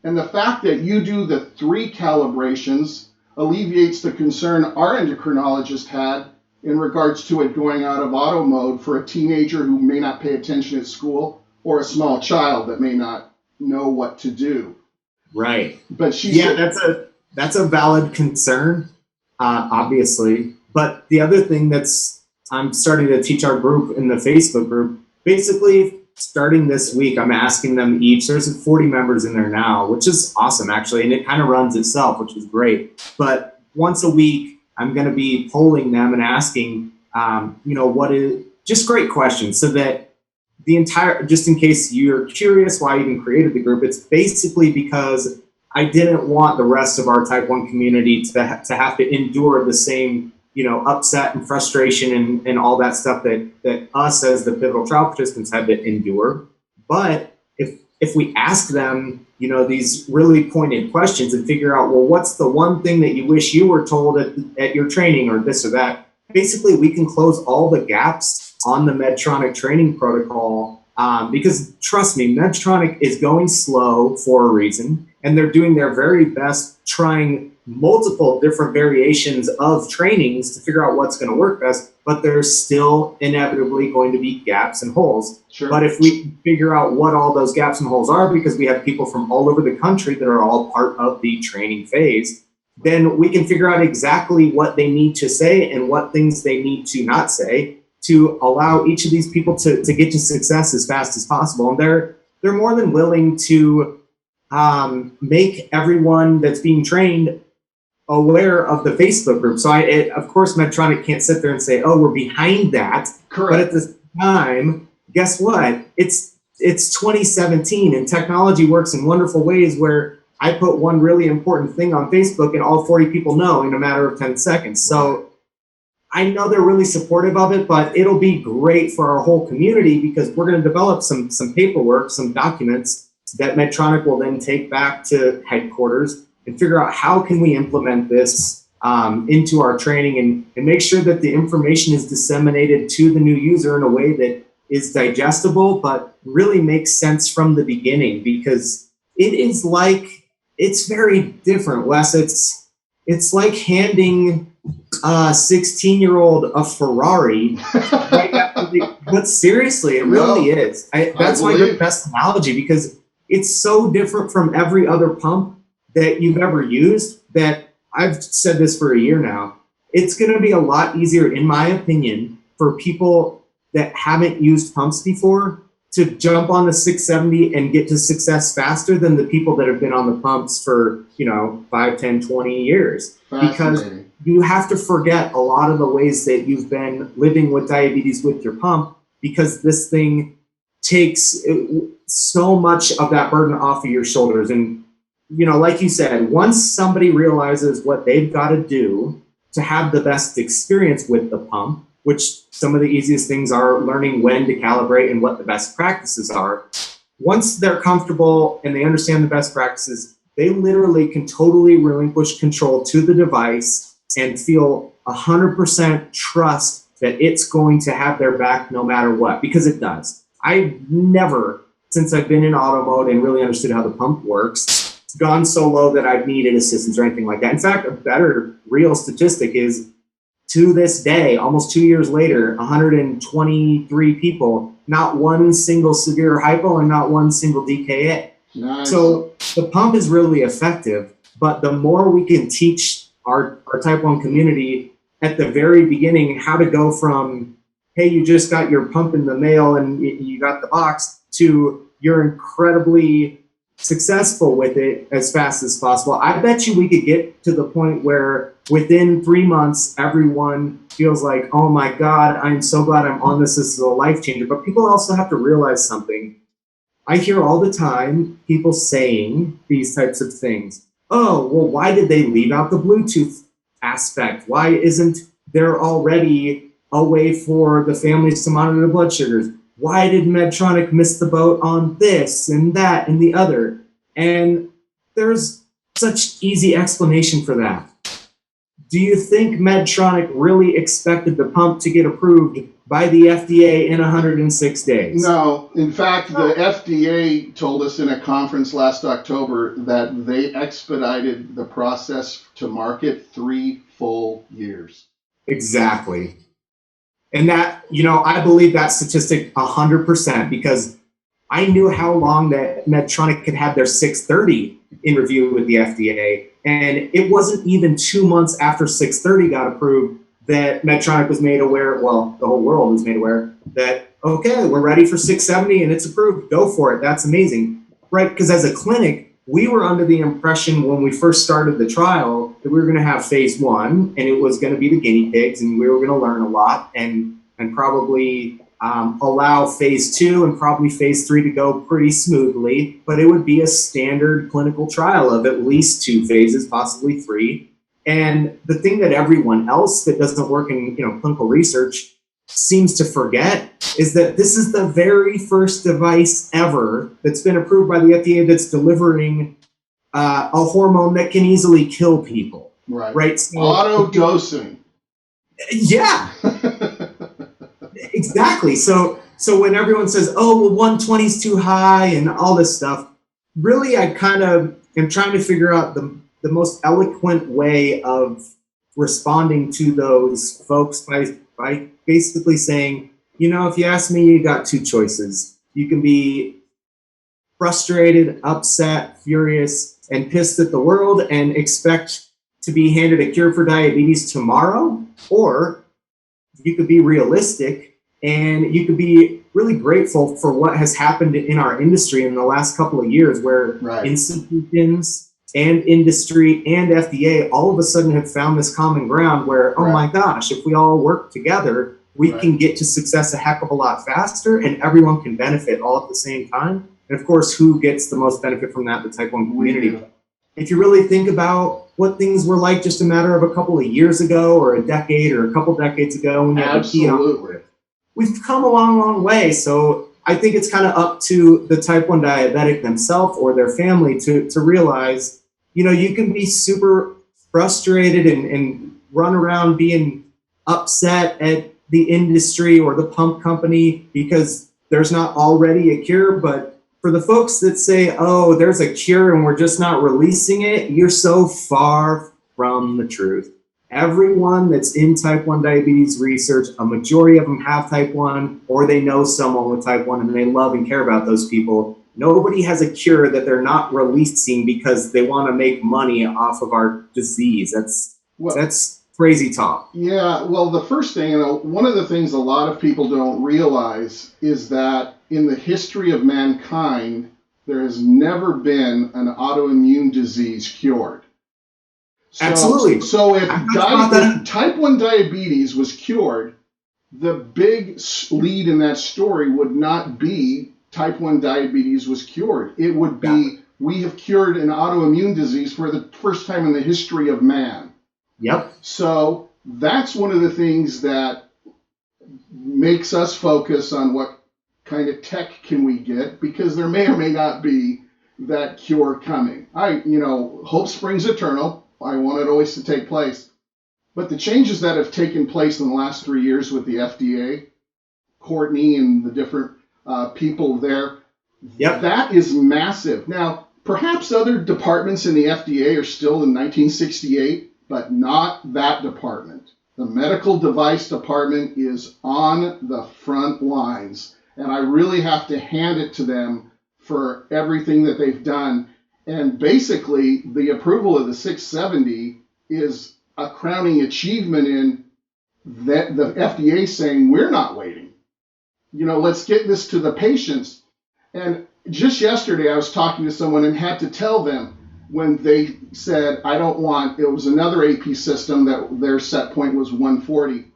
And the fact that you do the 3 calibrations alleviates the concern our endocrinologist had in regards to it going out of auto mode for a teenager who may not pay attention at school or a small child that may not know what to do. Right. But she said, that's a valid concern, obviously. But the other thing I'm starting to teach our group in the Facebook group, basically starting this week, I'm asking them each, there's 40 members in there now, which is awesome actually, and it kind of runs itself, which is great. But once a week, I'm going to be polling them and asking, what is, just great questions, so that just in case you're curious why I even created the group, it's basically because I didn't want the rest of our type 1 community to have to endure the same upset and frustration and all that stuff that us as the pivotal trial participants had to endure. But if we ask them, these really pointed questions and figure out, well, what's the one thing that you wish you were told at your training or this or that, basically we can close all the gaps on the Medtronic training protocol. Because trust me, Medtronic is going slow for a reason, and they're doing their very best trying multiple different variations of trainings to figure out what's going to work best, but there's still inevitably going to be gaps and holes. Sure. But if we figure out what all those gaps and holes are, because we have people from all over the country that are all part of the training phase, then we can figure out exactly what they need to say and what things they need to not say to allow each of these people to get to success as fast as possible. And they're more than willing to make everyone that's being trained aware of the Facebook group. So of course, Medtronic can't sit there and say, oh, we're behind that. Correct. But at this time, guess what? It's 2017 and technology works in wonderful ways where I put one really important thing on Facebook and all 40 people know in a matter of 10 seconds. So I know they're really supportive of it, but it'll be great for our whole community because we're going to develop some paperwork, some documents that Medtronic will then take back to headquarters and figure out how can we implement this into our training and make sure that the information is disseminated to the new user in a way that is digestible, but really makes sense from the beginning, because it is like, it's very different, Wes. It's like handing a 16-year-old a Ferrari. Right after but seriously, it really is. That's my best analogy, because it's so different from every other pump that you've ever used that I've said this for a year now. It's going to be a lot easier, in my opinion, for people that haven't used pumps before to jump on the 670 and get to success faster than the people that have been on the pumps for, 5, 10, 20 years. Because you have to forget a lot of the ways that you've been living with diabetes with your pump, because this thing takes so much of that burden off of your shoulders. And, like you said, once somebody realizes what they've got to do to have the best experience with the pump, which some of the easiest things are learning when to calibrate and what the best practices are. Once they're comfortable and they understand the best practices, they literally can totally relinquish control to the device and feel 100% trust that it's going to have their back no matter what, because it does. I've never, since I've been in auto mode and really understood how the pump works, gone so low that I've needed assistance or anything like that. In fact, a better real statistic is, to this day, almost 2 years later, 123 people, not one single severe hypo and not one single DKA. Nice. So the pump is really effective, but the more we can teach our type 1 community at the very beginning how to go from, hey, you just got your pump in the mail and you got the box, to you're incredibly successful with it as fast as possible. I bet you we could get to the point where within 3 months, everyone feels like, oh my God, I'm so glad I'm on this. This is a life changer. But people also have to realize something. I hear all the time people saying these types of things. Oh, well, why did they leave out the Bluetooth aspect? Why isn't there already a way for the families to monitor the blood sugars? Why did Medtronic miss the boat on this and that and the other? And there's such easy explanation for that. Do you think Medtronic really expected the pump to get approved by the FDA in 106 days? No. In fact, the FDA told us in a conference last October that they expedited the process to market 3 full years. Exactly. And that, I believe that statistic 100%, because I knew how long that Medtronic could have their 630 in review with the FDA. And it wasn't even 2 months after 630 got approved that Medtronic was made aware, well, the whole world was made aware that, okay, we're ready for 670 and it's approved. Go for it. That's amazing. Right? Because as a clinic, we were under the impression when we first started the trial that we were going to have phase 1 and it was going to be the guinea pigs and we were going to learn a lot and probably allow phase 2 and probably phase 3 to go pretty smoothly, but it would be a standard clinical trial of at least 2 phases, possibly 3. And the thing that everyone else that doesn't work in clinical research seems to forget is that this is the very first device ever that's been approved by the FDA that's delivering a hormone that can easily kill people. Right? So, auto dosing. Yeah. Exactly. So when everyone says, oh, well, 120 is too high and all this stuff, really I kind of am trying to figure out the most eloquent way of responding to those folks by basically saying, if you ask me, you got 2 choices. You can be frustrated, upset, furious, and pissed at the world and expect to be handed a cure for diabetes tomorrow, or you could be realistic and you could be really grateful for what has happened in our industry in the last couple of years, where institutions and industry and FDA all of a sudden have found this common ground where, oh my gosh, if we all work together, we can get to success a heck of a lot faster and everyone can benefit all at the same time. And of course, who gets the most benefit from that? The type 1 community. If you really think about what things were like just a matter of a couple of years ago or a decade or a couple decades ago, when you had Absolutely. We've come a long, long way. So I think it's kind of up to the type 1 diabetic themselves or their family to realize, you can be super frustrated and run around being upset at the industry or the pump company because there's not already a cure. But for the folks that say, oh, there's a cure and we're just not releasing it, you're so far from the truth. Everyone that's in type 1 diabetes research, a majority of them have type 1 or they know someone with type 1 and they love and care about those people. Nobody has a cure that they're not releasing because they want to make money off of our disease. That's crazy talk. Yeah, well, the first thing, one of the things a lot of people don't realize is that in the history of mankind, there has never been an autoimmune disease cured. Absolutely. So if type 1 diabetes was cured, the big lead in that story would not be type 1 diabetes was cured. It would be we have cured an autoimmune disease for the first time in the history of man. Yep. So that's one of the things that makes us focus on what kind of tech can we get, because there may or may not be that cure coming. Hope springs eternal. I want it always to take place. But the changes that have taken place in the last 3 years with the FDA, Courtney and the different people there, that is massive. Now, perhaps other departments in the FDA are still in 1968, but not that department. The medical device department is on the front lines, and I really have to hand it to them for everything that they've done. And basically, the approval of the 670 is a crowning achievement in that the FDA saying, we're not waiting. Let's get this to the patients. And just yesterday, I was talking to someone and had to tell them when they said, it was another AP system that their set point was 140.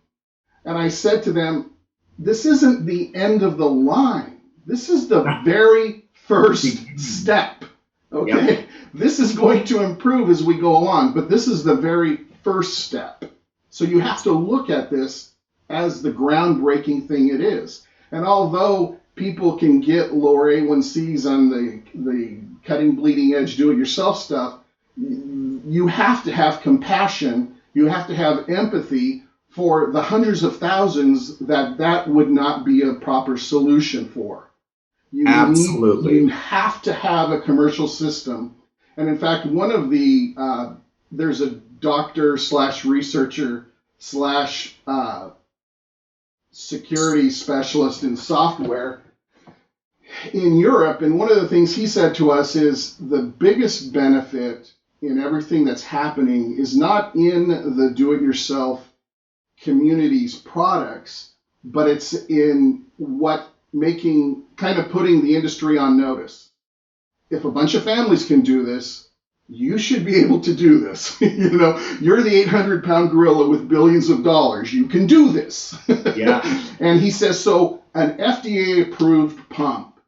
And I said to them, this isn't the end of the line. This is the very first step. Okay, yep. This is going to improve as we go along, but this is the very first step. So you have to look at this as the groundbreaking thing it is. And although people can get lower A1Cs on the cutting bleeding edge do-it-yourself stuff, you have to have compassion, you have to have empathy for the hundreds of thousands that would not be a proper solution for. Absolutely. You have to have a commercial system. And in fact, one of the, there's a doctor / researcher / security specialist in software in Europe. And one of the things he said to us is the biggest benefit in everything that's happening is not in the do-it-yourself community's products, but it's in putting the industry on notice. If a bunch of families can do this, you should be able to do this. You're the 800-pound gorilla with billions of dollars. You can do this. Yeah. And he says, so an FDA-approved pump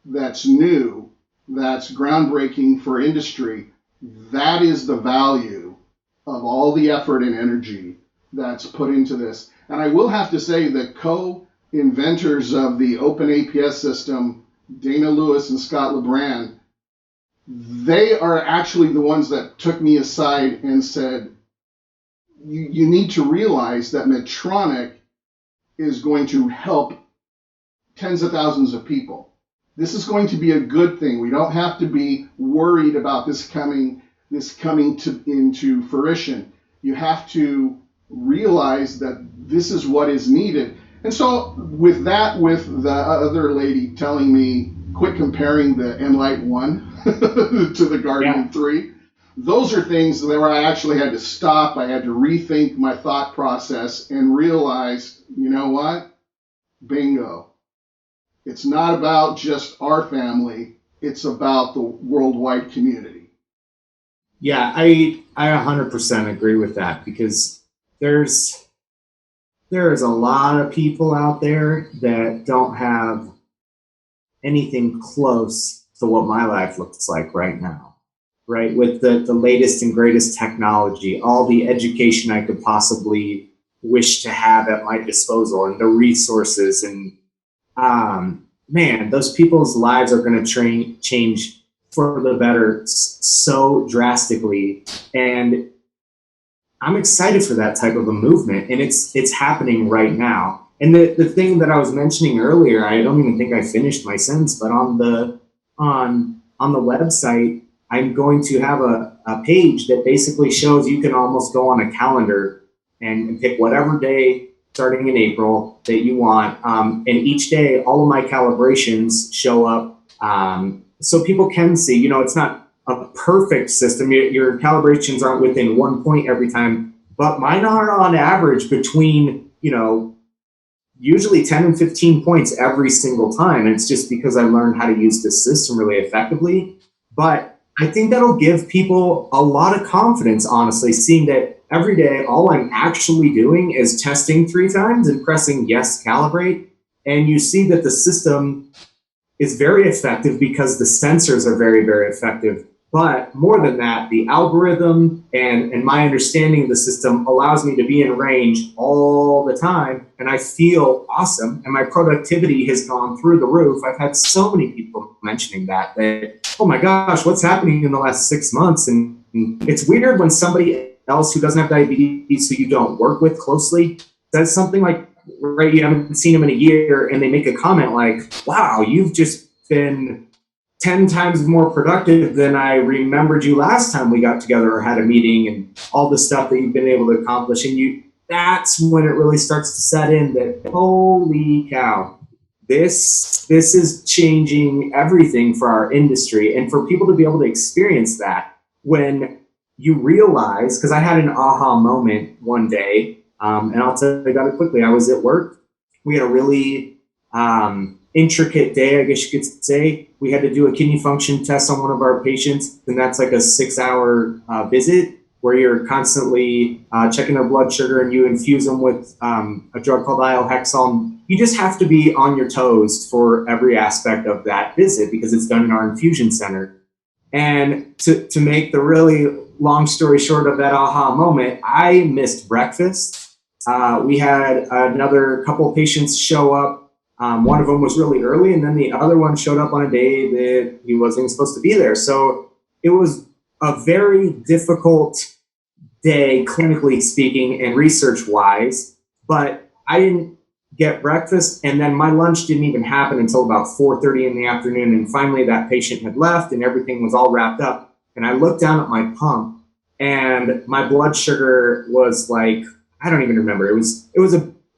that's new, that's groundbreaking for industry, that is the value of all the effort and energy that's put into this. And I will have to say the co-inventors of the open APS system, Dana Lewis and Scott LeBrand, they are actually the ones that took me aside and said, you need to realize that Medtronic is going to help tens of thousands of people. This is going to be a good thing. We don't have to be worried about this coming into fruition. You have to realize that this is what is needed. And so with the other lady telling me, quit comparing the Enlight 1 to the Guardian 3, those are things where I actually had to stop. I had to rethink my thought process and realize, you know what? Bingo. It's not about just our family. It's about the worldwide community. Yeah, I 100% agree with that, because there is a lot of people out there that don't have anything close to what my life looks like right now, right? With the latest and greatest technology, all the education I could possibly wish to have at my disposal, and the resources, and man, those people's lives are going to change for the better so drastically. And I'm excited for that type of a movement, and it's happening right now. And the thing that I was mentioning earlier, I don't even think I finished my sentence, but on the website, I'm going to have a page that basically shows you can almost go on a calendar and pick whatever day starting in April that you want. And each day, all of my calibrations show up. So people can see, you know, it's not a perfect system. Your calibrations aren't within 1 point every time, but mine are on average between, you know, usually 10 and 15 points every single time. And it's just because I learned how to use this system really effectively. But I think that'll give people a lot of confidence, honestly, seeing that every day, all I'm actually doing is testing 3 times and pressing yes, calibrate. And you see that the system is very effective because the sensors are very, very effective. But more than that, the algorithm and my understanding of the system allows me to be in range all the time. And I feel awesome. And my productivity has gone through the roof. I've had so many people mentioning that, oh my gosh, what's happening in the last 6 months? And it's weird when somebody else who doesn't have diabetes, who you don't work with closely, says something like, right, you haven't seen them in a year, and they make a comment like, wow, you've just been 10 times more productive than I remembered you last time we got together or had a meeting, and all the stuff that you've been able to accomplish. And that's when it really starts to set in that, holy cow, this is changing everything for our industry. And for people to be able to experience that when you realize, because I had an aha moment one day, and I'll tell you about it quickly. I was at work. We had a really intricate day, I guess you could say. We had to do a kidney function test on one of our patients, and that's like a 6-hour visit where you're constantly checking their blood sugar, and you infuse them with a drug called iohexol. You just have to be on your toes for every aspect of that visit because it's done in our infusion center. And to make the really long story short of that aha moment, I missed breakfast. We had another couple of patients show up. One of them was really early, and then the other one showed up on a day that he wasn't supposed to be there. So it was a very difficult day, clinically speaking and research-wise, but I didn't get breakfast, and then my lunch didn't even happen until about 4:30 in the afternoon, and finally that patient had left, and everything was all wrapped up. And I looked down at my pump, and my blood sugar was like, I don't even remember. It was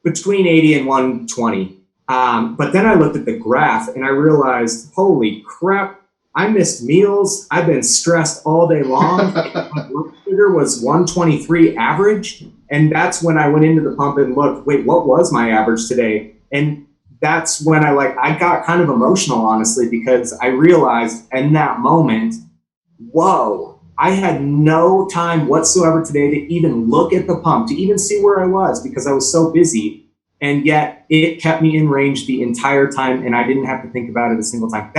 between 80 and 120. But then I looked at the graph and I realized, holy crap, I missed meals. I've been stressed all day long. My blood sugar was 123 average. And that's when I went into the pump and looked, wait, what was my average today? And that's when I got kind of emotional, honestly, because I realized in that moment, whoa, I had no time whatsoever today to even look at the pump, to even see where I was because I was so busy. And yet it kept me in range the entire time, and I didn't have to think about it a single time.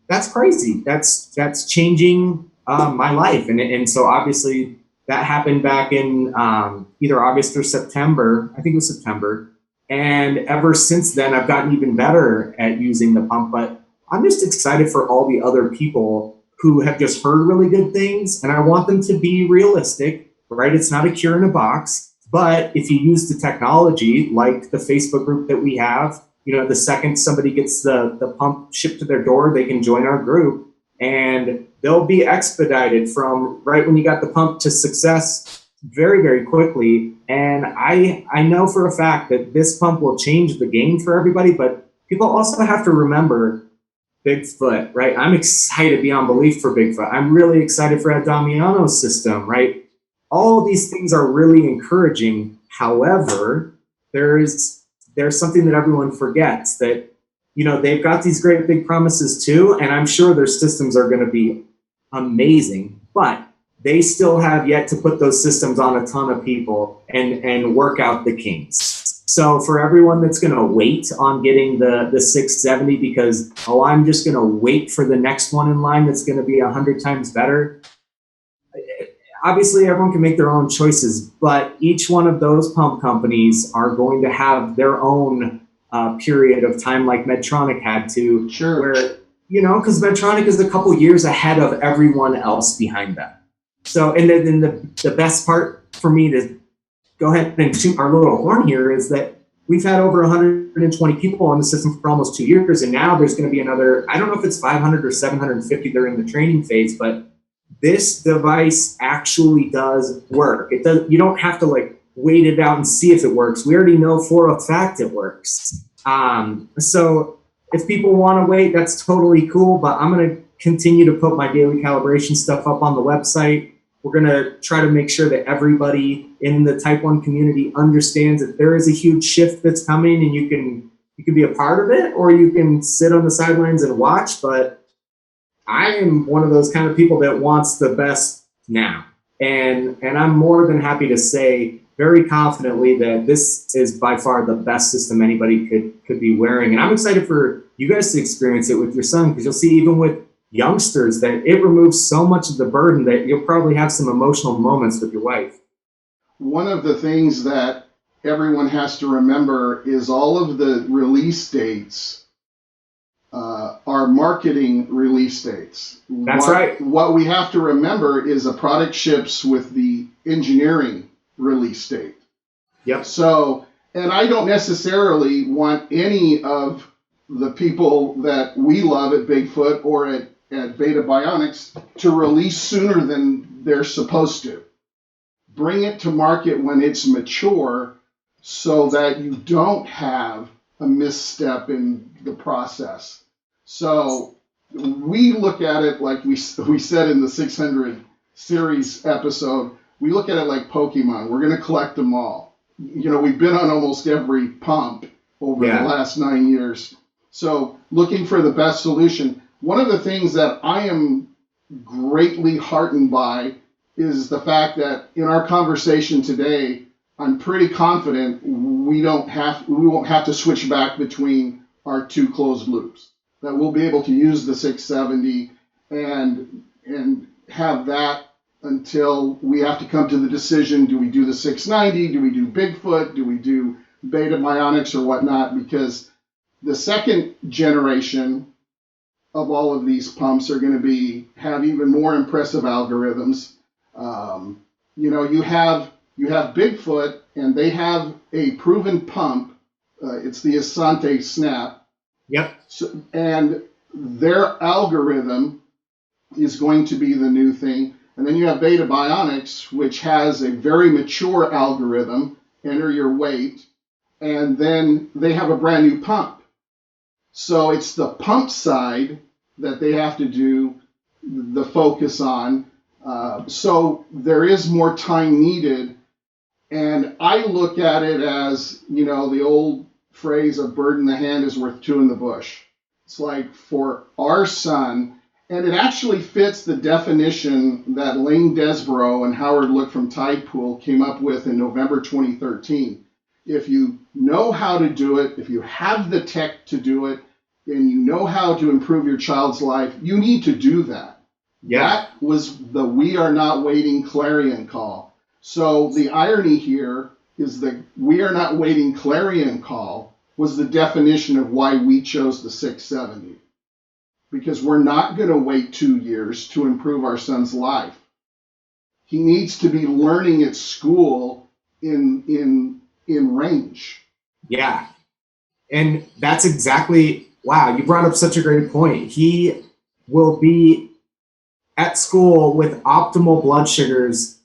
That's crazy. That's changing my life. And so obviously that happened back in either August or September. I think it was September. And ever since then, I've gotten even better at using the pump. But I'm just excited for all the other people who have just heard really good things. And I want them to be realistic, right? It's not a cure in a box. But if you use the technology, like the Facebook group that we have, you know, the second somebody gets the pump shipped to their door, they can join our group and they'll be expedited from right when you got the pump to success very, very quickly. And I know for a fact that this pump will change the game for everybody, but people also have to remember Bigfoot, right? I'm excited beyond belief for Bigfoot. I'm really excited for Damiano's system, right? All of these things are really encouraging. However, there's something that everyone forgets, that, you know, they've got these great big promises too, and I'm sure their systems are going to be amazing, but they still have yet to put those systems on a ton of people and work out the kinks. So for everyone that's going to wait on getting the 670 because, oh, I'm just going to wait for the next one in line that's going to be 100 times better. Obviously, everyone can make their own choices, but each one of those pump companies are going to have their own period of time, like Medtronic had to. Sure. Where, you know, because Medtronic is a couple years ahead of everyone else behind them. So, and then the best part, for me to go ahead and shoot our little horn here is that we've had over 120 people on the system for almost 2 years, and now there's going to be another, I don't know if it's 500 or 750 that are in the training phase, but this device actually does work. It does. You don't have to like wait it out and see if it works. We already know for a fact it works. So if people want to wait, that's totally cool, but I'm going to continue to put my daily calibration stuff up on the website. We're going to try to make sure that everybody in the type 1 community understands that there is a huge shift that's coming, and you can be a part of it, or you can sit on the sidelines and watch. But I am one of those kind of people that wants the best now. And I'm more than happy to say very confidently that this is by far the best system anybody could be wearing. And I'm excited for you guys to experience it with your son, because you'll see even with youngsters that it removes so much of the burden that you'll probably have some emotional moments with your wife. One of the things that everyone has to remember is all of the release dates are marketing release dates. That's right. What we have to remember is a product ships with the engineering release date. Yep. So, and I don't necessarily want any of the people that we love at Bigfoot or at Beta Bionics to release sooner than they're supposed to. Bring it to market when it's mature so that you don't have a misstep in the process. So we look at it like we said in the 600 series episode, we look at it like Pokemon. We're going to collect them all. You know, we've been on almost every pump over the last 9 years. So looking for the best solution. One of the things that I am greatly heartened by is the fact that in our conversation today, I'm pretty confident we won't have to switch back between our two closed loops. That we'll be able to use the 670 and have that until we have to come to the decision, do we do the 690, do we do Bigfoot, do we do Beta Bionics or whatnot, because the second generation of all of these pumps are going to have even more impressive algorithms. You know, you have Bigfoot, and they have a proven pump. It's the Asante Snap. Yep. So, and their algorithm is going to be the new thing. And then you have Beta Bionics, which has a very mature algorithm, enter your weight, and then they have a brand new pump. So it's the pump side that they have to do the focus on. So there is more time needed. And I look at it as, you know, the old phrase, a bird in the hand is worth two in the bush. It's like for our son, and it actually fits the definition that Lane Desborough and Howard Look from Tidepool came up with in November 2013. If you know how to do it, if you have the tech to do it, and you know how to improve your child's life, you need to do that. Yeah. That was the we are not waiting clarion call. So the irony here is that we are not waiting clarion call was the definition of why we chose the 670. Because we're not going to wait 2 years to improve our son's life. He needs to be learning at school in range. Yeah. And that's exactly, wow, you brought up such a great point. He will be at school with optimal blood sugars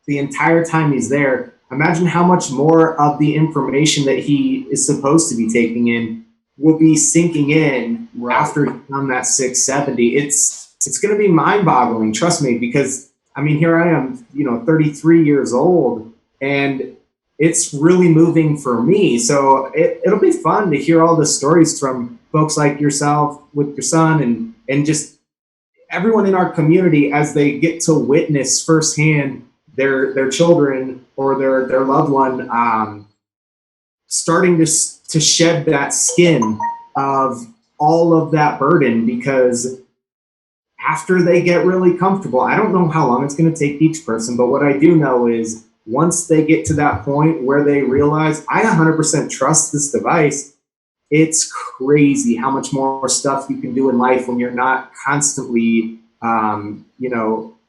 the entire time he's there. Imagine how much more of the information that he is supposed to be taking in will be sinking in after he's done that 670. It's going to be mind-boggling, trust me, because, I mean, here I am, 33 years old, and it's really moving for me. So it'll be fun to hear all the stories from folks like yourself with your son and just everyone in our community as they get to witness firsthand their children or their loved one starting to shed that skin of all of that burden, because after they get really comfortable, I don't know how long it's going to take each person, but what I do know is once they get to that point where they realize I 100% trust this device, it's crazy how much more stuff you can do in life when you're not constantly,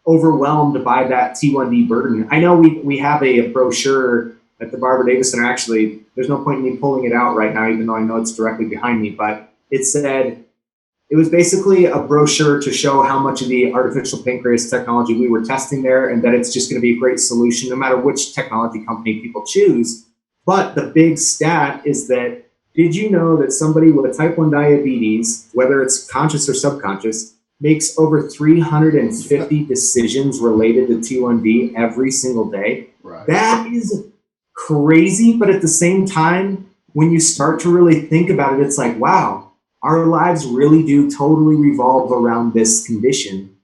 overwhelmed by that T1D burden. I know we have a brochure at the Barbara Davis Center. Actually, there's no point in me pulling it out right now, even though I know it's directly behind me, but it was basically a brochure to show how much of the artificial pancreas technology we were testing there, and that it's just going to be a great solution no matter which technology company people choose. But the big stat is that, did you know that somebody with type 1 diabetes, whether it's conscious or subconscious, makes over 350 decisions related to T1D every single day? Right. That is crazy, but at the same time, when you start to really think about it, it's like, wow, our lives really do totally revolve around this condition.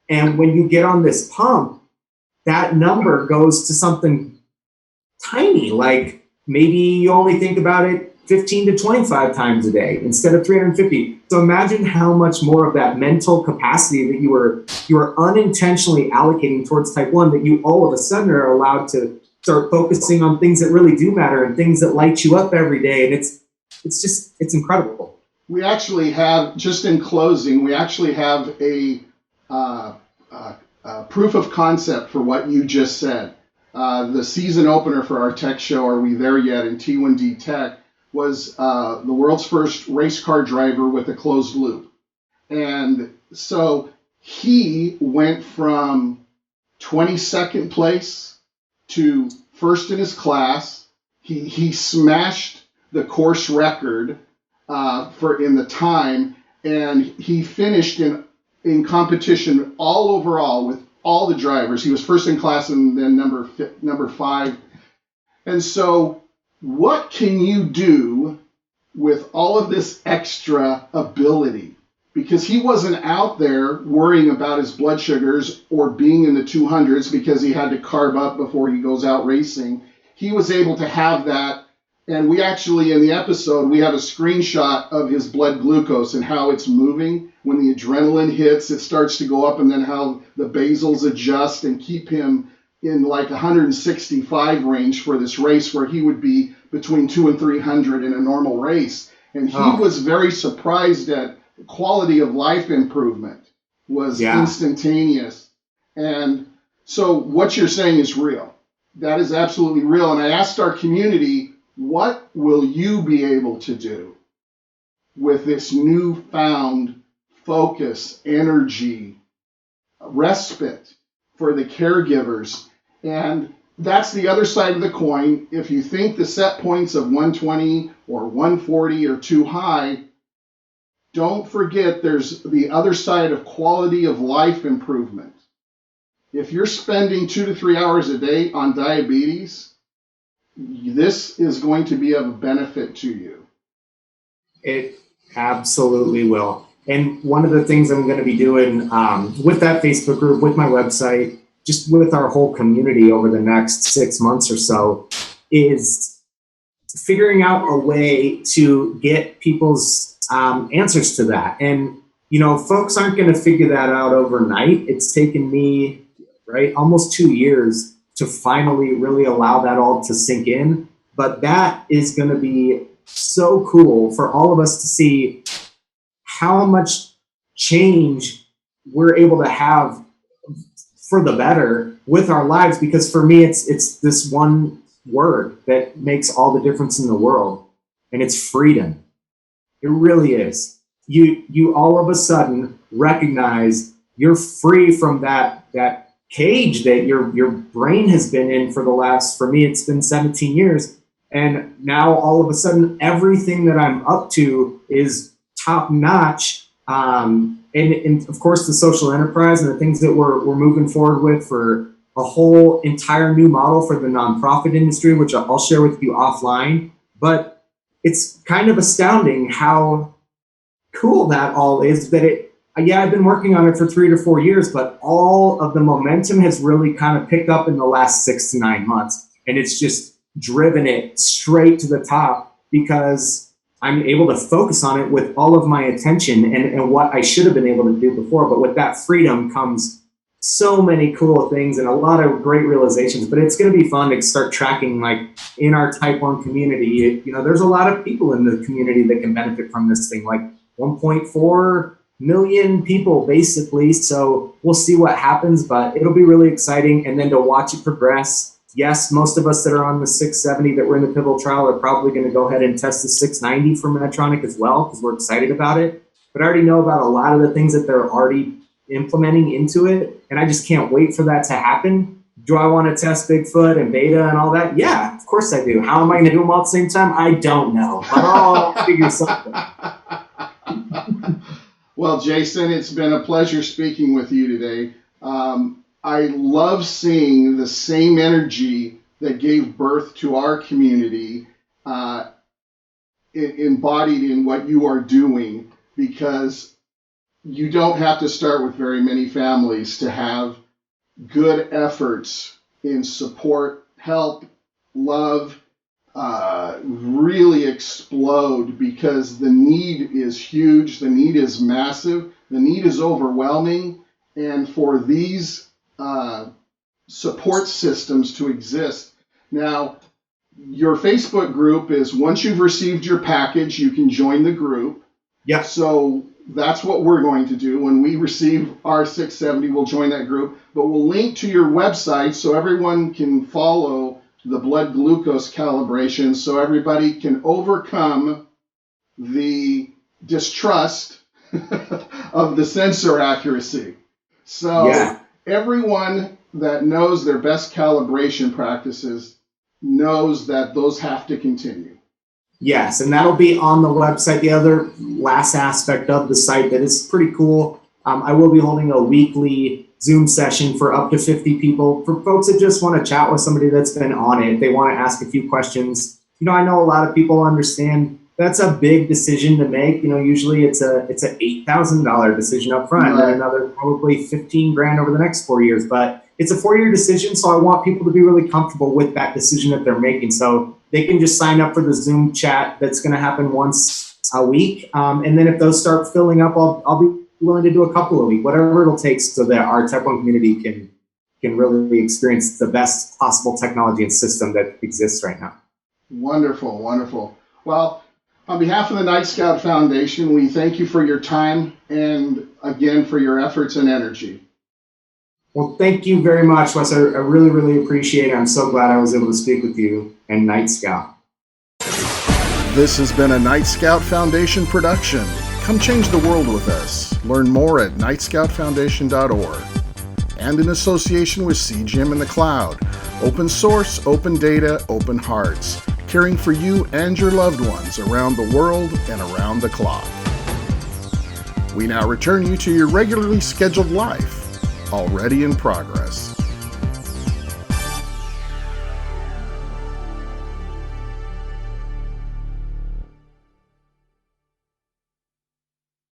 And when you get on this pump, that number goes to something tiny, like maybe you only think about it 15 to 25 times a day instead of 350. So imagine how much more of that mental capacity that you were unintentionally allocating towards type 1 that you all of a sudden are allowed to start focusing on things that really do matter and things that light you up every day. And it's incredible. We actually have, just in closing, we actually have a proof of concept for what you just said. The season opener for our tech show, Are We There Yet? In T1D Tech, was the world's first race car driver with a closed loop. And so he went from 22nd place to first in his class. He smashed the course record in the time, and he finished in competition all overall with all the drivers. He was first in class and then number 5. And so what can you do with all of this extra ability? Because he wasn't out there worrying about his blood sugars or being in the 200s because he had to carb up before he goes out racing. He was able to have that. And we actually, in the episode, we have a screenshot of his blood glucose and how it's moving. When the adrenaline hits, it starts to go up, and then how the basals adjust and keep him in like 165 range for this race, where he would be between 200 and 300 in a normal race. And he was very surprised at the quality of life improvement was instantaneous. And so what you're saying is real. That is absolutely real. And I asked our community, what will you be able to do with this newfound focus, energy, respite for the caregivers? And that's the other side of the coin. If you think the set points of 120 or 140 are too high, don't forget there's the other side of quality of life improvement. If you're spending 2 to 3 hours a day on diabetes, this is going to be of benefit to you. It absolutely will. And one of the things I'm going to be doing with that Facebook group, with my website, just with our whole community over the next 6 months or so, is figuring out a way to get people's answers to that. And, folks aren't going to figure that out overnight. It's taken me, almost 2 years to finally really allow that all to sink in. But that is going to be so cool for all of us to see how much change we're able to have for the better with our lives. Because for me, it's this one word that makes all the difference in the world, and it's freedom. It really is. You all of a sudden recognize you're free from that cage that your brain has been in for the last, for me, it's been 17 years. And now all of a sudden, everything that I'm up to is top notch. And of course, the social enterprise and the things that we're moving forward with for a whole entire new model for the nonprofit industry, which I'll share with you offline. But it's kind of astounding how cool that all is, that I've been working on it for 3 to 4 years, but all of the momentum has really kind of picked up in the last 6 to 9 months. And it's just driven it straight to the top because I'm able to focus on it with all of my attention and what I should have been able to do before. But with that freedom comes so many cool things and a lot of great realizations. But it's going to be fun to start tracking, like in our type 1 community, there's a lot of people in the community that can benefit from this thing, like 1.4 million people basically. So we'll see what happens, but it'll be really exciting. And then to watch it progress. Yes, most of us that are on the 670 that were in the pivotal trial are probably going to go ahead and test the 690 from Medtronic as well, because we're excited about it. But I already know about a lot of the things that they're already implementing into it, and I just can't wait for that to happen. Do I want to test Bigfoot and beta and all that? Yeah, of course I do. How am I going to do them all at the same time? I don't know, but I'll figure something. Well, Jason, it's been a pleasure speaking with you today. I love seeing the same energy that gave birth to our community embodied in what you are doing, because you don't have to start with very many families to have good efforts in support, help, love, really explode, because the need is huge, the need is massive, the need is overwhelming, and for these support systems to exist. Now, your Facebook group is, once you've received your package, you can join the group. Yeah. So that's what we're going to do. When we receive our 670, we'll join that group. But we'll link to your website so everyone can follow the blood glucose calibration, so everybody can overcome the distrust of the sensor accuracy. So yeah. Everyone that knows their best calibration practices knows that those have to continue. Yes, and that'll be on the website. The other last aspect of the site that is pretty cool, I will be holding a weekly Zoom session for up to 50 people, for folks that just want to chat with somebody that's been on it. They want to ask a few questions. I know a lot of people understand that's a big decision to make. Usually it's a $8,000 decision up front, right, and another probably $15,000 over the next 4 years. But it's a 4-year decision, so I want people to be really comfortable with that decision that they're making. So they can just sign up for the Zoom chat that's going to happen once a week, and then if those start filling up, I'll be willing to do a couple a week, whatever it'll take, so that our Type 1 community can really experience the best possible technology and system that exists right now. Wonderful, wonderful. Well, on behalf of the Nightscout Foundation, we thank you for your time and, again, for your efforts and energy. Well, thank you very much, Wes. I really, really appreciate it. I'm so glad I was able to speak with you and Nightscout. This has been a Nightscout Foundation production. Come change the world with us. Learn more at nightscoutfoundation.org. And in association with CGM in the Cloud. Open source, open data, open hearts. Caring for you and your loved ones around the world and around the clock. We now return you to your regularly scheduled life, already in progress.